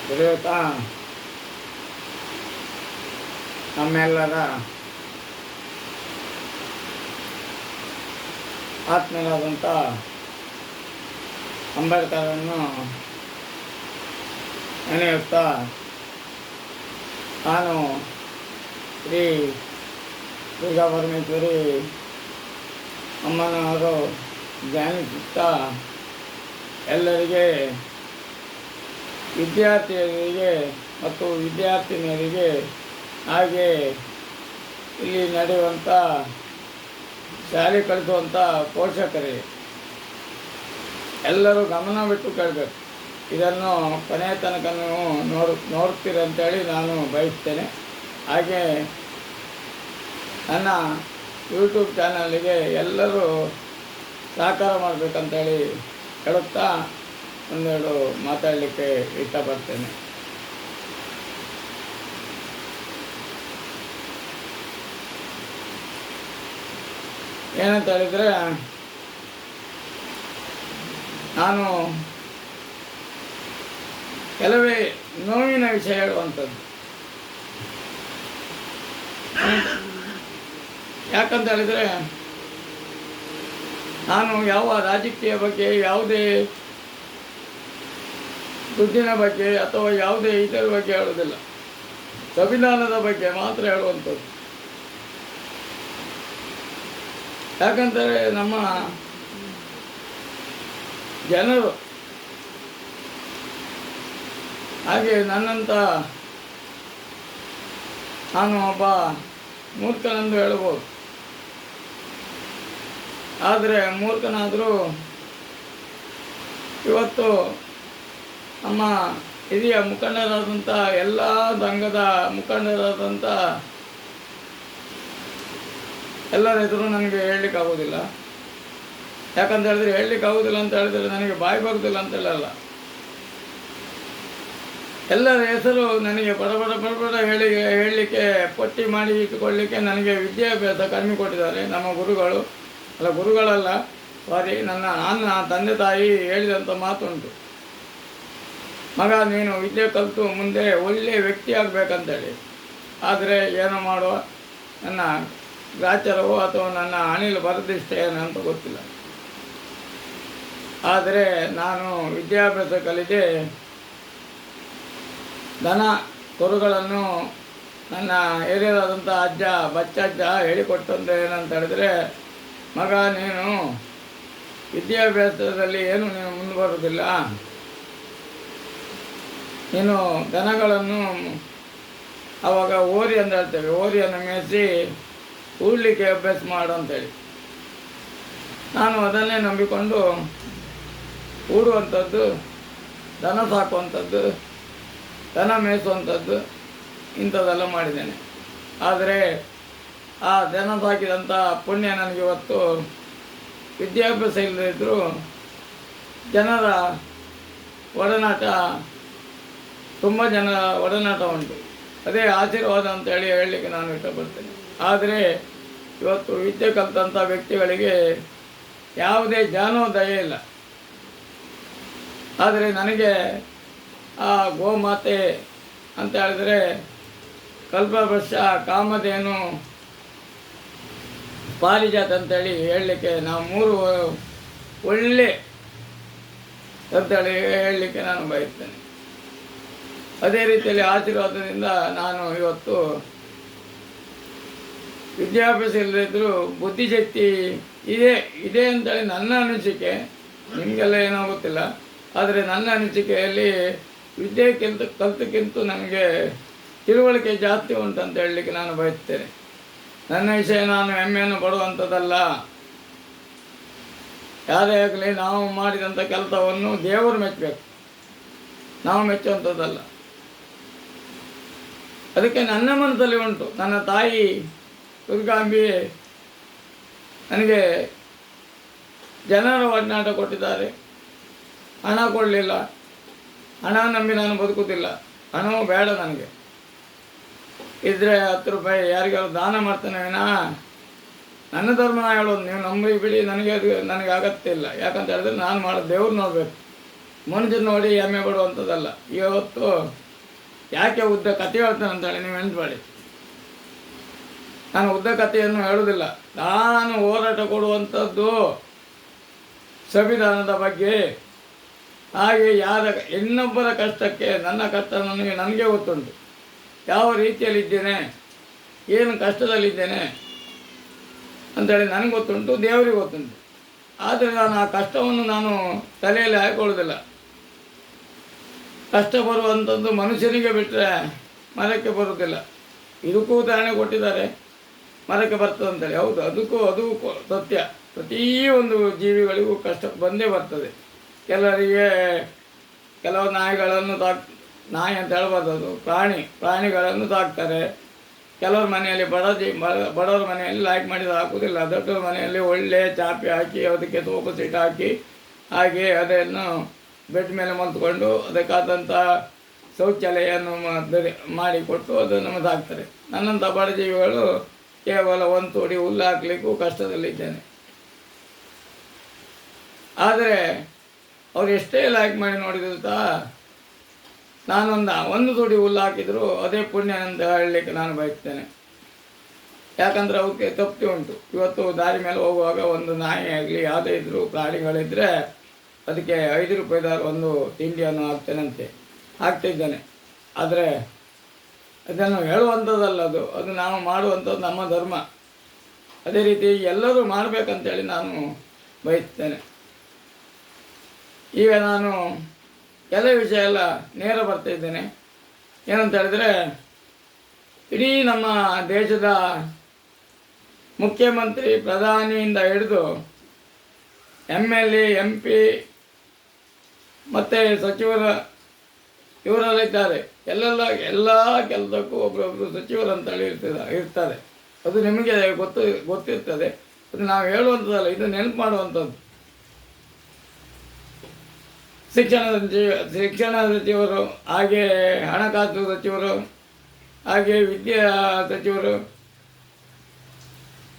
ದೊರೆಯುತ್ತಾ ನಮ್ಮೆಲ್ಲರ ಆತ್ಮೀಯರಾದಂಥ ಅಂಬೇಡ್ಕರನ್ನು ನೆನೆಯುತ್ತಾ ನಾನು ಶ್ರೀ ದುರ್ಗಾ ಪರಮೇಶ್ವರಿ ಅಮ್ಮನವರು ಧ್ಯಾನಿಸುತ್ತಾ ಎಲ್ಲರಿಗೆ ವಿದ್ಯಾರ್ಥಿಯರಿಗೆ ಮತ್ತು ವಿದ್ಯಾರ್ಥಿನಿಯರಿಗೆ ಹಾಗೆ ಇಲ್ಲಿ ನಡೆಯುವಂಥ ಶಾಲೆ ಕಲಿಸುವಂಥ ಪೋಷಕರಿಗೆ ಎಲ್ಲರೂ ಗಮನ ಬಿಟ್ಟು ಕೇಳಬೇಕು. ಇದನ್ನು ಕೊನೆಯ ತನಕ ನೀವು ನೋಡ್ತೀರಿ ಅಂತೇಳಿ ನಾನು ಬಯಸ್ತೇನೆ. ಹಾಗೆ ನನ್ನ ಯೂಟ್ಯೂಬ್ ಚಾನಲಿಗೆ ಎಲ್ಲರೂ ಸಹಕಾರ ಮಾಡಬೇಕಂತೇಳಿ ಹೇಳುತ್ತಾ ಒಂದೆರಡು ಮಾತಾಡಲಿಕ್ಕೆ ಇಷ್ಟಪಡ್ತೇನೆ. ಏನಂತ ಹೇಳಿದರೆ, ನಾನು ಕೆಲವೇ ನೋವಿನ ವಿಷಯ ಹೇಳುವಂಥದ್ದು. ಯಾಕಂತ ಹೇಳಿದರೆ, ನಾನು ಯಾವ ರಾಜಕೀಯ ಬಗ್ಗೆ, ಯಾವುದೇ ದುಡ್ಡಿನ ಬಗ್ಗೆ ಅಥವಾ ಯಾವುದೇ ಇದರ ಬಗ್ಗೆ ಹೇಳೋದಿಲ್ಲ. ಸಂವಿಧಾನದ ಬಗ್ಗೆ ಮಾತ್ರ ಹೇಳುವಂಥದ್ದು. ಯಾಕಂದರೆ ನಮ್ಮ ಜನರು ಹಾಗೆ ನನ್ನಂಥ ನಾನು ಒಬ್ಬ ಮೂರ್ಖನೆಂದು ಹೇಳ್ಬೋದು. ಆದರೆ ಮೂರ್ಖನಾದರೂ ಇವತ್ತು ನಮ್ಮ ಹಿರಿಯ ಮುಖಂಡರಾದಂಥ ಎಲ್ಲ ರಂಗದ ಮುಖಂಡರಾದಂಥ ಎಲ್ಲರ ಎದುರು ನನಗೆ ಹೇಳಲಿಕ್ಕಾಗೋದಿಲ್ಲ. ಯಾಕಂತ ಹೇಳಿದ್ರೆ ಹೇಳಲಿಕ್ಕಾಗೋದಿಲ್ಲ ಅಂತ ಹೇಳಿದರೆ ನನಗೆ ಬಾಯಿ ಬರೋದಿಲ್ಲ ಅಂತ ಹೇಳಲ್ಲ. ಎಲ್ಲರ ಹೆಸರು ನನಗೆ ಬಡ ಹೇಳಲಿಕ್ಕೆ ಪಟ್ಟಿ ಮಾಡಿ ಇಟ್ಟುಕೊಳ್ಳಲಿಕ್ಕೆ ನನಗೆ ವಿದ್ಯಾಭ್ಯಾಸ ಕಡಿಮೆ ಕೊಟ್ಟಿದ್ದಾರೆ ನಮ್ಮ ಗುರುಗಳು. ಅಲ್ಲ, ಗುರುಗಳಲ್ಲ, ಸಾರಿ, ನನ್ನ ತಂದೆ ತಾಯಿ ಹೇಳಿದಂಥ ಮಾತುಂಟು. ಮಗ, ನೀನು ವಿದ್ಯೆ ಕಲಿತು ಮುಂದೆ ಒಳ್ಳೆಯ ವ್ಯಕ್ತಿ ಆಗಬೇಕಂತೇಳಿ. ಆದರೆ ಏನೋ ಮಾಡುವ, ನನ್ನ ಗ್ರಾಚಾರವೋ ಅಥವಾ ನನ್ನ ಅನಿಲ್ ಬರದಿಷ್ಟ ಏನಂತ ಗೊತ್ತಿಲ್ಲ. ಆದರೆ ನಾನು ವಿದ್ಯಾಭ್ಯಾಸ ಕಲಿತೆ ದನ ಕರುಗಳನ್ನು ನನ್ನ ಹಿರಿಯರಾದಂಥ ಅಜ್ಜ ಬಚ್ಚಜ್ಜ ಹೇಳಿಕೊಟ್ಟಂತೆ ಏನಂತ ಹೇಳಿದರೆ, ಮಗ, ನೀನು ವಿದ್ಯಾಭ್ಯಾಸದಲ್ಲಿ ಏನು ನೀನು ಮುಂದೆ ಬರೋದಿಲ್ಲ. ನೀನು ದನಗಳನ್ನು ಆವಾಗ ಓರಿ ಅಂತ ಹೇಳ್ತೇವೆ, ಓರಿಯನ್ನು ಮೇಯಿಸಿ ಕೂಡಲಿಕ್ಕೆ ಅಭ್ಯಾಸ ಮಾಡು ಅಂತೇಳಿ. ನಾನು ಅದನ್ನೇ ನಂಬಿಕೊಂಡು ಕೂಡುವಂಥದ್ದು, ದನ ಸಾಕುವಂಥದ್ದು, ದನ ಮೇಯಿಸುವಂಥದ್ದು ಇಂಥದ್ದೆಲ್ಲ ಮಾಡಿದ್ದೇನೆ. ಆದರೆ ಆ ದನ ಸಾಕಿದಂಥ ಪುಣ್ಯ ನನಗೆ ಇವತ್ತು ವಿದ್ಯಾಭ್ಯಾಸ ಇಲ್ಲದಿದ್ದರೂ ಜನರ ಒಡನಾಟ, ತುಂಬ ಜನ ಒಡನಾಟ ಉಂಟು. ಅದೇ ಆಶೀರ್ವಾದ ಅಂತೇಳಿ ಹೇಳಲಿಕ್ಕೆ ನಾನು ಇಷ್ಟಪಡ್ತೇನೆ. ಆದರೆ ಇವತ್ತು ವಿದ್ಯೆ ಕಲಿತಂಥ ವ್ಯಕ್ತಿಗಳಿಗೆ ಯಾವುದೇ ಜ್ಞಾನೋದಯ ಇಲ್ಲ. ಆದರೆ ನನಗೆ ಆ ಗೋಮಾತೆ ಅಂತ ಹೇಳಿದರೆ ಕಲ್ಪವೃಕ್ಷ, ಕಾಮಧೇನು, ಪಾರಿಜಾತ ಅಂತೇಳಿ ಹೇಳಲಿಕ್ಕೆ ನಾವು ಮೂರು ಒಳ್ಳೆ ಅಂತೇಳಿ ಹೇಳಲಿಕ್ಕೆ ನಾನು ಬಯಸ್ತೇನೆ. ಅದೇ ರೀತಿಯಲ್ಲಿ ಆಶೀರ್ವಾದದಿಂದ ನಾನು ಇವತ್ತು ವಿದ್ಯಾಭ್ಯಾಸ ಇಲ್ಲದಿದ್ದರೂ ಬುದ್ಧಿಶಕ್ತಿ ಇದೆ ಅಂತೇಳಿ ನನ್ನ ಅನಿಸಿಕೆ. ನಿಮಗೆಲ್ಲ ಏನೋ ಗೊತ್ತಿಲ್ಲ, ಆದರೆ ನನ್ನ ಅನಿಸಿಕೆಯಲ್ಲಿ ವಿದ್ಯೆ ಕಲಿತಕ್ಕಿಂತ ನನಗೆ ತಿಳುವಳಿಕೆ ಜಾಸ್ತಿ ಉಂಟಂತ ಹೇಳಲಿಕ್ಕೆ ನಾನು ಬಯಸ್ತೇನೆ. ನನ್ನ ವಿಷಯ ನಾನು ಹೆಮ್ಮೆಯನ್ನು ಪಡುವಂಥದ್ದಲ್ಲ. ಯಾರೇ ಆಗಲಿ, ನಾವು ಮಾಡಿದಂಥ ಕೆಲಸವನ್ನು ದೇವರು ಮೆಚ್ಚಬೇಕು, ನಾವು ಮೆಚ್ಚುವಂಥದ್ದಲ್ಲ. ಅದಕ್ಕೆ ನನ್ನ ಮನಸ್ಸಲ್ಲಿ ಉಂಟು. ನನ್ನ ತಾಯಿ ದುರ್ಗಾಂಬಿ ನನಗೆ ಜನರ ಒಡನಾಟ ಕೊಟ್ಟಿದ್ದಾರೆ. ಹಣ ಕೊಡಲಿಲ್ಲ, ಹಣ ನಂಬಿ ನಾನು ಬದುಕುತ್ತಿಲ್ಲ. ಹಣವೂ ಬೇಡ ನನಗೆ. ಇದ್ದರೆ 10 ರೂಪಾಯಿ ಯಾರಿಗಾದ್ರು ದಾನ ಮಾಡ್ತೇನೆ ವಿನಃ ನನ್ನ ಧರ್ಮನ ಹೇಳೋದು. ನೀವು ನಂಬಿ ಬಿಡಿ, ನನಗೆ ಅಗತ್ಯ ಇಲ್ಲ. ಯಾಕಂತ ಹೇಳಿದ್ರೆ ನಾನು ಮಾಡೋದು ದೇವ್ರು ನೋಡಬೇಕು. ಮನುಷ್ಯನ ನೋಡಿ ಹೆಮ್ಮೆ ಪಡುವಂಥದ್ದಲ್ಲ. ಇವತ್ತು ಯಾಕೆ ಉದ್ದ ಕಥೆ ಹೇಳ್ತಾನೆ ಅಂತೇಳಿ ನೀವು ನೆನಪು. ನಾನು ಉದ್ದ ಕಥೆಯನ್ನು ಹೇಳುವುದಿಲ್ಲ. ನಾನು ಹೋರಾಟ ಕೊಡುವಂಥದ್ದು ಸಂವಿಧಾನದ ಬಗ್ಗೆ. ಹಾಗೆ ಇನ್ನೊಬ್ಬರ ಕಷ್ಟಕ್ಕೆ ನನ್ನ ಕಷ್ಟ ನನಗೆ ಗೊತ್ತುಂಟು. ಯಾವ ರೀತಿಯಲ್ಲಿದ್ದೇನೆ, ಏನು ಕಷ್ಟದಲ್ಲಿದ್ದೇನೆ ಅಂಥೇಳಿ ನನಗೆ ಗೊತ್ತುಂಟು, ದೇವರಿಗೆ ಗೊತ್ತುಂಟು. ಆದರೆ ನಾನು ಆ ಕಷ್ಟವನ್ನು ನಾನು ತಲೆಯಲ್ಲಿ ಹಾಕೊಳ್ಳೋದಿಲ್ಲ. ಕಷ್ಟ ಬರುವಂಥದ್ದು ಮನುಷ್ಯನಿಗೆ ಬಿಟ್ಟರೆ ಮರಕ್ಕೆ ಬರುವುದಿಲ್ಲ. ಇದಕ್ಕೂ ಉದಾಹರಣೆ ಕೊಟ್ಟಿದ್ದಾರೆ, ಮರಕ್ಕೆ ಬರ್ತದೆ ಅಂತೇಳಿ. ಹೌದು, ಅದು ಸತ್ಯ. ಪ್ರತಿಯೊಂದು ಜೀವಿಗಳಿಗೂ ಕಷ್ಟ ಬಂದೇ ಬರ್ತದೆ. ಕೆಲವು ನಾಯಿಗಳನ್ನು ನಾಯಿ ಅಂತ ಹೇಳ್ಬಾರ್ದು, ಅದು ಪ್ರಾಣಿಗಳನ್ನು ತಾಕ್ತಾರೆ. ಕೆಲವ್ರ ಮನೆಯಲ್ಲಿ ಬಡವರ ಮನೆಯಲ್ಲಿ ಲೈಕ್ ಮಾಡಿದ ಹಾಕುವುದಿಲ್ಲ. ದೊಡ್ಡವ್ರ ಮನೆಯಲ್ಲಿ ಒಳ್ಳೆ ಚಾಪೆ ಹಾಕಿ ಅದಕ್ಕೆ ತೂಕ ಸೀಟ್ ಹಾಕಿ ಹಾಗೆ ಅದನ್ನು ಬೆಡ್ ಮೇಲೆ ಮಲ್ತ್ಕೊಂಡು ಅದಕ್ಕಾದಂಥ ಶೌಚಾಲಯವನ್ನು ಮಾಡಿಕೊಟ್ಟು ಅದನ್ನು ಹಾಕ್ತಾರೆ. ನನ್ನಂಥ ಬಡ ಜೀವಿಗಳು ಕೇವಲ ಒಂದು ತೋಡಿ ಹುಲ್ಲು ಹಾಕಲಿಕ್ಕೂ ಕಷ್ಟದಲ್ಲಿದ್ದೇನೆ. ಆದರೆ ಅವ್ರು ಎಷ್ಟೇ ಲೈಕ್ ಮಾಡಿ ನೋಡಿದ್ರು ಒಂದು ತೋಡಿ ಹುಲ್ಲು ಹಾಕಿದರೂ ಅದೇ ಪುಣ್ಯ ಅಂತ ಹೇಳಲಿಕ್ಕೆ ನಾನು ಬಯಸ್ತೇನೆ. ಯಾಕಂದರೆ ಅವಕ್ಕೆ ತಪ್ಪು ಉಂಟು. ಇವತ್ತು ದಾರಿ ಮೇಲೆ ಹೋಗುವಾಗ ಒಂದು ನಾಯಿ ಆಗಲಿ ಯಾವುದೇ ಇದ್ದರೂ ಪ್ರಾಣಿಗಳಿದ್ದರೆ ಅದಕ್ಕೆ 5 ರೂಪಾಯಿದಾರು ಒಂದು ತಿಂಡಿಯನ್ನು ಹಾಕ್ತಿದ್ದೇನೆ. ಆದರೆ ಅದನ್ನು ಹೇಳುವಂಥದ್ದಲ್ಲ, ಅದು ನಾವು ಮಾಡುವಂಥದ್ದು ನಮ್ಮ ಧರ್ಮ. ಅದೇ ರೀತಿ ಎಲ್ಲರೂ ಮಾಡಬೇಕಂತೇಳಿ ನಾನು ಬಯಸ್ತೇನೆ. ಈಗ ನಾನು ಕೆಲವು ವಿಷಯ ಎಲ್ಲ ನೇರ ಬರ್ತಾಯಿದ್ದೇನೆ. ಏನಂತ ಹೇಳಿದರೆ, ಇಡೀ ನಮ್ಮ ದೇಶದ ಮುಖ್ಯಮಂತ್ರಿ, ಪ್ರಧಾನಿಯಿಂದ ಹಿಡಿದು MLA, MP ಮತ್ತು ಇವರೆಲ್ಲಿದ್ದಾರೆ, ಎಲ್ಲ ಕೆಲಸಕ್ಕೂ ಒಬ್ಬರೊಬ್ಬರು ಸಚಿವರಂತೇಳಿ ಇರ್ತಾರೆ. ಅದು ನಿಮಗೆ ಗೊತ್ತಿರ್ತದೆ. ಅದು ನಾವು ಹೇಳುವಂಥದ್ದಲ್ಲ, ಇದು ನೆನಪು ಮಾಡುವಂಥದ್ದು. ಶಿಕ್ಷಣ ಸಚಿವರು, ಹಾಗೆ ಹಣಕಾಸು ಸಚಿವರು, ಹಾಗೆ ವಿದ್ಯಾ ಸಚಿವರು,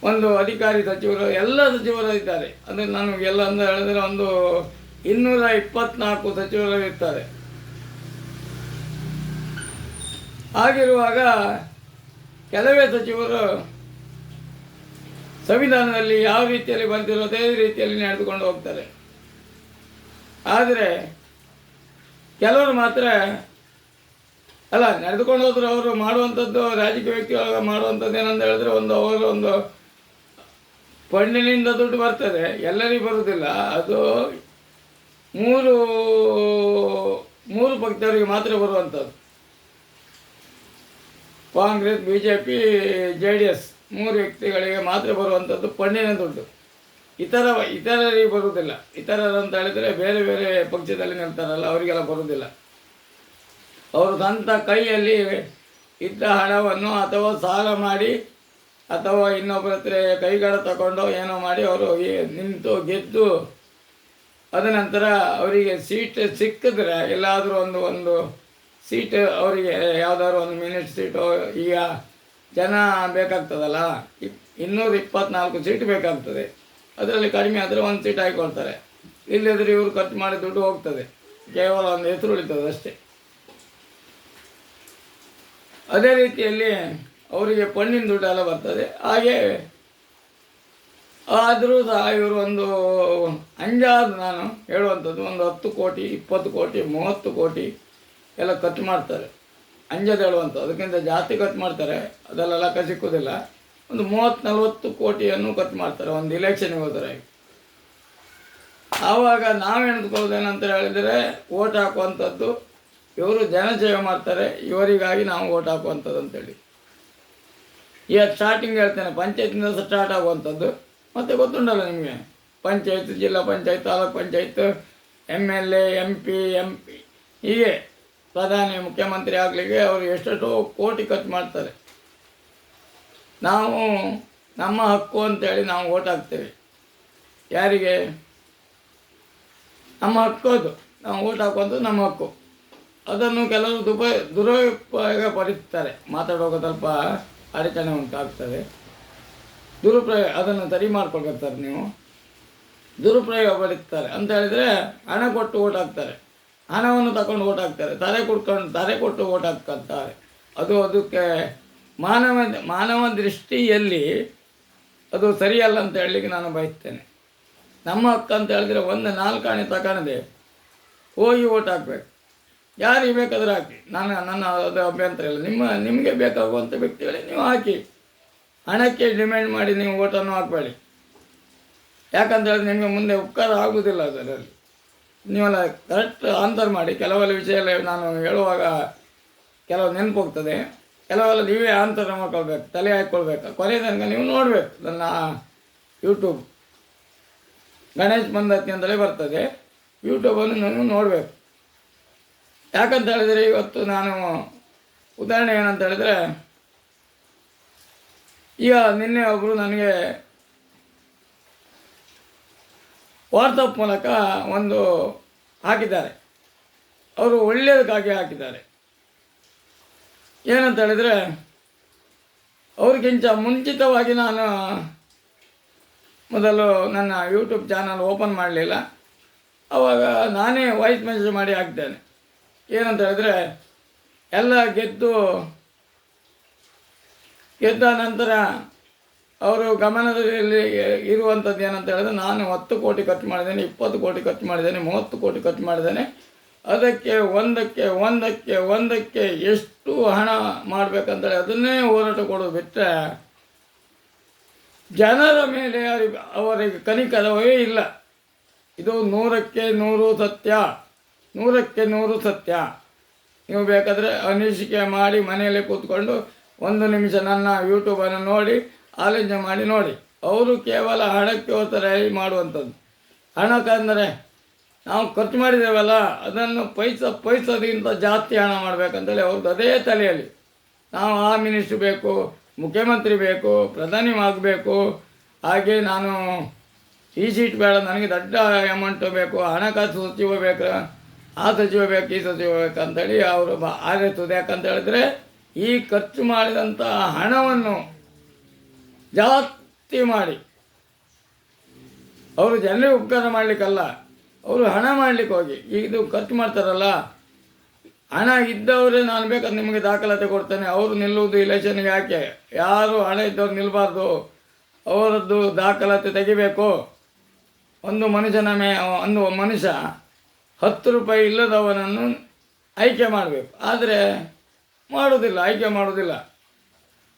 ಒಂದು ಅಧಿಕಾರಿ ಸಚಿವರು, ಎಲ್ಲ ಸಚಿವರು ಇದ್ದಾರೆ. ಅಂದರೆ ನನಗೆಲ್ಲ ಅಂತ ಹೇಳಿದ್ರೆ ಒಂದು 224 ಸಚಿವರು ಇರ್ತಾರೆ. ಹಾಗಿರುವಾಗ ಕೆಲವೇ ಸಚಿವರು ಸಂವಿಧಾನದಲ್ಲಿ ಯಾವ ರೀತಿಯಲ್ಲಿ ಬಂದಿರೋ ಅದೇ ರೀತಿಯಲ್ಲಿ ನಡೆದುಕೊಂಡು ಹೋಗ್ತಾರೆ. ಆದರೆ ಕೆಲವರು ಮಾತ್ರ ನಡೆದುಕೊಂಡು ಹೋದ್ರು. ಅವರು ಮಾಡುವಂಥದ್ದು, ರಾಜಕೀಯ ವ್ಯಕ್ತಿಗಳು ಮಾಡುವಂಥದ್ದು ಏನಂತ ಹೇಳಿದ್ರೆ, ಒಂದು ಫಂಡಿನಿಂದ ದುಡ್ಡು ಬರ್ತದೆ, ಎಲ್ಲರಿಗೂ ಬರುವುದಿಲ್ಲ. ಅದು ಮೂರು ಪಕ್ಷದವರಿಗೆ ಮಾತ್ರ ಬರುವಂಥದ್ದು. ಕಾಂಗ್ರೆಸ್, BJP, JDS 3 ವ್ಯಕ್ತಿಗಳಿಗೆ ಮಾತ್ರ ಬರುವಂಥದ್ದು ಫಂಡಿನ ದುಡ್ಡು. ಇತರರಿಗೆ ಬರುವುದಿಲ್ಲ. ಇತರರಂತ ಹೇಳಿದರೆ ಬೇರೆ ಬೇರೆ ಪಕ್ಷದಲ್ಲಿ ನಿಲ್ತಾರಲ್ಲ, ಅವರಿಗೆಲ್ಲ ಬರುವುದಿಲ್ಲ. ಅವರು ಸ್ವಂತ ಕೈಯಲ್ಲಿ ಇದ್ದ ಹಣವನ್ನು ಅಥವಾ ಸಾಲ ಮಾಡಿ ಅಥವಾ ಇನ್ನೊಬ್ಬರ ಹತ್ರ ಕೈಗಾಡ ತಗೊಂಡು ಏನೋ ಮಾಡಿ ಅವರು ನಿಂತು ಗೆದ್ದು ಅದ ನಂತರ ಅವರಿಗೆ ಸೀಟ್ ಸಿಕ್ಕಿದ್ರೆ, ಎಲ್ಲಾದರೂ ಒಂದು ಸೀಟ್ ಅವರಿಗೆ ಯಾವುದಾದ್ರು ಒಂದು ಮಿನಿಟ್ ಸೀಟು, ಈಗ ಜನ ಬೇಕಾಗ್ತದಲ್ಲ, 224 ಸೀಟ್ ಬೇಕಾಗ್ತದೆ. ಅದರಲ್ಲಿ ಕಡಿಮೆ ಆದರೆ 1 ಸೀಟ್ ಹಾಕಿಕೊಳ್ತಾರೆ. ಇಲ್ಲದ್ರೆ ಇವರು ಖರ್ಚು ಮಾಡಿ ದುಡ್ಡು ಹೋಗ್ತದೆ, ಕೇವಲ ಒಂದು ಹೆಸರು ಉಳಿತದೆ ಅಷ್ಟೇ. ಅದೇ ರೀತಿಯಲ್ಲಿ ಅವರಿಗೆ ಫಂಡಿನ ದುಡ್ಡು ಎಲ್ಲ ಬರ್ತದೆ. ಹಾಗೆ ಆದರೂ ಸಹ ಇವರು ಒಂದು ಅಂಜಾದು, ನಾನು ಹೇಳುವಂಥದ್ದು, ಒಂದು 10 ಕೋಟಿ, 20 ಕೋಟಿ, 30 ಕೋಟಿ ಎಲ್ಲ ಖರ್ಚು ಮಾಡ್ತಾರೆ. ಅಂಜದು ಹೇಳುವಂಥದ್ದು, ಅದಕ್ಕಿಂತ ಜಾಸ್ತಿ ಖರ್ಚು ಮಾಡ್ತಾರೆ. ಅದೆಲ್ಲ ಲೆಕ್ಕ ಸಿಕ್ಕುವುದಿಲ್ಲ. ಒಂದು 30-40 ಕೋಟಿಯನ್ನು ಖರ್ಚು ಮಾಡ್ತಾರೆ ಒಂದು ಇಲೆಕ್ಷನ್ಗೆ ಹೋದರೆ. ಆವಾಗ ನಾವು ಎಣಿಸ್ಕೊಳ್ಳೋದೇನಂತ ಹೇಳಿದರೆ, ಓಟ್ ಹಾಕುವಂಥದ್ದು ಇವರು ಜನಸೇವೆ ಮಾಡ್ತಾರೆ, ಇವರಿಗಾಗಿ ನಾವು ಓಟ್ ಹಾಕುವಂಥದ್ದು ಅಂತೇಳಿ. ಈಗ ಸ್ಟಾರ್ಟಿಂಗ್ ಹೇಳ್ತೇನೆ, ಪಂಚಾಯತಿಂದ ಸ್ಟಾರ್ಟ್ ಆಗುವಂಥದ್ದು. ಮತ್ತು ಗೊತ್ತುಂಟಲ್ಲ ನಿಮಗೆ, ಪಂಚಾಯತ್, ಜಿಲ್ಲಾ ಪಂಚಾಯತ್, ತಾಲೂಕು ಪಂಚಾಯತ್, MLA, MP ಹೀಗೆ ಪ್ರಧಾನಿ, ಮುಖ್ಯಮಂತ್ರಿ ಆಗಲಿಕ್ಕೆ ಅವರು ಎಷ್ಟೆಷ್ಟೋ ಕೋಟಿ ಖರ್ಚು ಮಾಡ್ತಾರೆ. ನಾವು ನಮ್ಮ ಹಕ್ಕು ಅಂತೇಳಿ ನಾವು ಓಟ್ ಹಾಕ್ತೇವೆ. ಯಾರಿಗೆ? ನಮ್ಮ ಹಕ್ಕು ಅದು. ನಾವು ಓಟ್ ಹಾಕುವಂಥದ್ದು ನಮ್ಮ ಹಕ್ಕು. ಅದನ್ನು ಕೆಲವರು ದುರುಪಯೋಗ ಪಡಿಸ್ತಾರೆ. ಮಾತಾಡುವಾಗ ಸ್ವಲ್ಪ ಅಡಚಣೆ ಉಂಟಾಗ್ತದೆ. ದುರುಪಯೋಗ, ಅದನ್ನು ಸರಿ ಮಾಡ್ಕೊಳ್ತಾರೆ. ನೀವು ದುರುಪಯೋಗ ಪಡಿಸ್ತಾರೆ ಅಂತ ಹೇಳಿದರೆ ಹಣ ಕೊಟ್ಟು ಓಟ್ ಹಾಕ್ತಾರೆ. ಹಣವನ್ನು ತಗೊಂಡು ಓಟ್ ಹಾಕ್ತಾರೆ, ತಾರೆ ಕೊಟ್ಟು ಓಟ್ ಹಾಕ್ತಾರೆ. ಅದಕ್ಕೆ ಮಾನವ ದೃಷ್ಟಿಯಲ್ಲಿ ಅದು ಸರಿಯಲ್ಲ ಅಂತ ಹೇಳಲಿಕ್ಕೆ ನಾನು ಬಯಸ್ತೇನೆ. ನಮ್ಮ ಹಕ್ಕು ಅಂತ ಹೇಳಿದ್ರೆ ಒಂದು 4 ಆಣೆ ತಗೊಂಡೆ ಹೋಗಿ ಓಟ್ ಹಾಕಬೇಕು. ಯಾರಿಗೆ ಬೇಕಾದರೂ ಹಾಕಿ, ನನ್ನ ಅದು ಅಭ್ಯಂತರ ಇಲ್ಲ. ನಿಮಗೆ ಬೇಕಾಗುವಂಥ ವ್ಯಕ್ತಿಗಳಿಗೆ ನೀವು ಹಾಕಿ. ಹಣಕ್ಕೆ ಡಿಮ್ಯಾಂಡ್ ಮಾಡಿ ನೀವು ಓಟನ್ನು ಹಾಕಬೇಡಿ. ಯಾಕಂತ ಹೇಳಿದ್ರೆ ನಿಮಗೆ ಮುಂದೆ ಉಪಕಾರ ಆಗುವುದಿಲ್ಲ ಅದರಲ್ಲಿ. ನೀವೆಲ್ಲ ಕರೆಕ್ಟ್ ಆನ್ಸರ್ ಮಾಡಿ. ಕೆಲವೆಲ್ಲ ವಿಷಯ ಎಲ್ಲ ನಾನು ಹೇಳುವಾಗ ಕೆಲವು ನೆನಪು ಹೋಗ್ತದೆ, ಕೆಲವೆಲ್ಲ ನೀವೇ ಆನ್ಸರ್ ಮಾಡ್ಕೊಳ್ಬೇಕು, ತಲೆ ಹಾಕ್ಕೊಳ್ಬೇಕು. ಕೊನೆಯ ತನಕ ನೀವು ನೋಡಬೇಕು. ನನ್ನ ಯೂಟ್ಯೂಬ್ ಗಣೇಶ್ ಮಂದತ್ತಿ ಅಂತಲೇ ಬರ್ತದೆ, ಯೂಟ್ಯೂಬನ್ನು ನೀವು ನೋಡಬೇಕು. ಯಾಕಂತ ಹೇಳಿದರೆ ಇವತ್ತು ನಾನು ಉದಾಹರಣೆ ಏನಂತ ಹೇಳಿದರೆ, ಈಗ ನಿನ್ನೆ ಒಬ್ಬರು ನನಗೆ ವಾಟ್ಸಪ್ ಮೂಲಕ ಒಂದು ಹಾಕಿದ್ದಾರೆ. ಅವರು ಒಳ್ಳೆಯದಕ್ಕಾಗಿ ಹಾಕಿದ್ದಾರೆ. ಏನಂತ ಹೇಳಿದರೆ, ಅವ್ರಿಗಿಂತ ಮುಂಚಿತವಾಗಿ ನಾನು ಮೊದಲು ನನ್ನ ಯೂಟ್ಯೂಬ್ ಚಾನಲ್ ಓಪನ್ ಮಾಡಲಿಲ್ಲ. ಆವಾಗ ನಾನೇ ವಾಯ್ಸ್ ಮೆಸೇಜ್ ಮಾಡಿ ಹಾಕ್ತೇನೆ. ಏನಂತ ಹೇಳಿದರೆ, ಎಲ್ಲ ಗೆದ್ದ ನಂತರ ಅವರು ಗಮನದಲ್ಲಿ ಇರುವಂಥದ್ದು ಏನಂತ ಹೇಳಿದ್ರೆ, ನಾನು 10 ಕೋಟಿ ಖರ್ಚು ಮಾಡಿದ್ದೇನೆ, 20 ಕೋಟಿ ಖರ್ಚು ಮಾಡಿದ್ದೇನೆ, 30 ಕೋಟಿ ಖರ್ಚು ಮಾಡಿದ್ದೇನೆ. ಅದಕ್ಕೆ ಒಂದಕ್ಕೆ ಎಷ್ಟು ಹಣ ಮಾಡಬೇಕಂತೇಳಿ ಅದನ್ನೇ ಹೋರಾಟ ಕೊಡೋದು ಬಿಟ್ಟರೆ ಜನರ ಮೇಲೆ ಅವರಿಗೆ ಕನಿಕರವೇ ಇಲ್ಲ. ಇದು 100ಕ್ಕೆ 100 ಸತ್ಯ, 100ಕ್ಕೆ 100 ಸತ್ಯ. ನೀವು ಬೇಕಾದರೆ ಅನಿಸಿಕೆ ಮಾಡಿ ಮನೆಯಲ್ಲೇ ಕೂತ್ಕೊಂಡು 1 ನಿಮಿಷ ನನ್ನ ಯೂಟ್ಯೂಬನ್ನು ನೋಡಿ ಆಲೋಚನೆ ಮಾಡಿ ನೋಡಿ. ಅವರು ಕೇವಲ ಹಣಕ್ಕೆ ಒತ್ತರ ಮಾಡುವಂಥದ್ದು. ಹಣಕ್ಕಂದರೆ ನಾವು ಖರ್ಚು ಮಾಡಿದ್ದೇವಲ್ಲ, ಅದನ್ನು ಪೈಸದಿಂದ ಜಾಸ್ತಿ ಹಣ ಮಾಡಬೇಕಂತೇಳಿ ಅವ್ರದ್ದು ಅದೇ ತಲೆಯಲ್ಲಿ. ನಾವು ಆ ಮಿನಿಸ್ಟ್ರು ಬೇಕು, ಮುಖ್ಯಮಂತ್ರಿ ಬೇಕು, ಪ್ರಧಾನಿ ಆಗಬೇಕು, ಹಾಗೆ ನಾನು ಈ ಸೀಟ್ ಬೇಡ, ನನಗೆ ದೊಡ್ಡ ಅಮೌಂಟು ಬೇಕು, ಹಣಕಾಸು ಸಚಿವ ಬೇಕು, ಆ ಸಚಿವ ಬೇಕು, ಈ ಸಚಿವ ಬೇಕು ಅಂತೇಳಿ ಅವರು ಆರೈಸೋದು. ಯಾಕಂತ ಹೇಳಿದ್ರೆ ಈ ಖರ್ಚು ಮಾಡಿದಂಥ ಹಣವನ್ನು ಜಾಸ್ತಿ ಮಾಡಿ ಅವರು ಜನರಿಗೆ ಉಪಕಾರ ಮಾಡಲಿಕ್ಕಲ್ಲ, ಅವರು ಹಣ ಮಾಡಲಿಕ್ಕೆ ಹೋಗಿ ಇದು ಖರ್ಚು ಮಾಡ್ತಾರಲ್ಲ. ಹಣ ಇದ್ದವರೇ ನಾನು ಬೇಕಾದ್ರೆ ನಿಮಗೆ ದಾಖಲಾತಿ ಕೊಡ್ತೇನೆ, ಅವರು ನಿಲ್ಲುವುದು ಇಲೆಕ್ಷನ್ಗೆ ಯಾಕೆ? ಯಾರು ಹಣ ಇದ್ದವ್ರು ನಿಲ್ಲಬಾರ್ದು, ಅವರದ್ದು ದಾಖಲಾತಿ ತೆಗಿಬೇಕು. ಒಂದು ಮನುಷ್ಯ 10 ರೂಪಾಯಿ ಇಲ್ಲದವನನ್ನು ಆಯ್ಕೆ ಮಾಡಬೇಕು. ಆದರೆ ಆಯ್ಕೆ ಮಾಡೋದಿಲ್ಲ.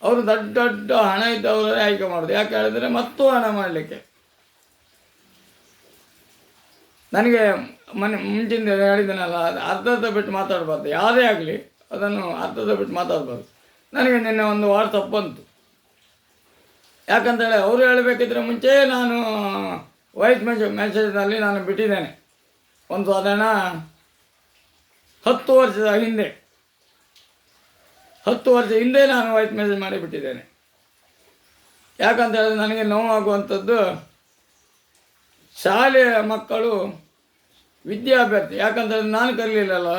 ಅವರು ದೊಡ್ಡ ಹಣ ಇದ್ದವರೇ ಆಯ್ಕೆ ಮಾಡೋದು. ಯಾಕೆ ಹೇಳಿದರೆ ಮತ್ತೂ ಹಣ ಮಾಡಲಿಕ್ಕೆ. ನನಗೆ ಮುಂಚಿನ ಹೇಳಿದ್ದೇನಲ್ಲ, ಅರ್ಧ ಬಿಟ್ಟು ಮಾತಾಡಬಾರ್ದು, ಯಾರೇ ಆಗಲಿ ಅದನ್ನು ಅರ್ಧ ಬಿಟ್ಟು ಮಾತಾಡಬಾರ್ದು. ನನಗೆ ನಿನ್ನೆ ಒಂದು ವಾಟ್ಸಪ್ ಬಂತು. ಯಾಕಂತೇಳಿ ಅವರು ಹೇಳಬೇಕಿದ್ರೆ ಮುಂಚೆ ನಾನು ವಾಯ್ಸ್ ಮೆಸೇಜ್ನಲ್ಲಿ ನಾನು ಬಿಟ್ಟಿದ್ದೇನೆ. ಒಂದು ಸಾಧಾರಣ 10 ವರ್ಷದ ಹಿಂದೆ 10 ವರ್ಷ ಹಿಂದೆ ನಾನು ವಾಯ್ಸ್ ಮೆಸೇಜ್ ಮಾಡಿ ಬಿಟ್ಟಿದ್ದೇನೆ. ಯಾಕಂತ ಹೇಳಿದ್ರೆ ನನಗೆ ನೋವಾಗುವಂಥದ್ದು ಶಾಲೆಯ ಮಕ್ಕಳು ವಿದ್ಯಾಭ್ಯಾಸ. ಯಾಕಂತೇಳಿದ್ರೆ ನಾನು ಕಲಿಲಿಲ್ಲಲ್ಲ,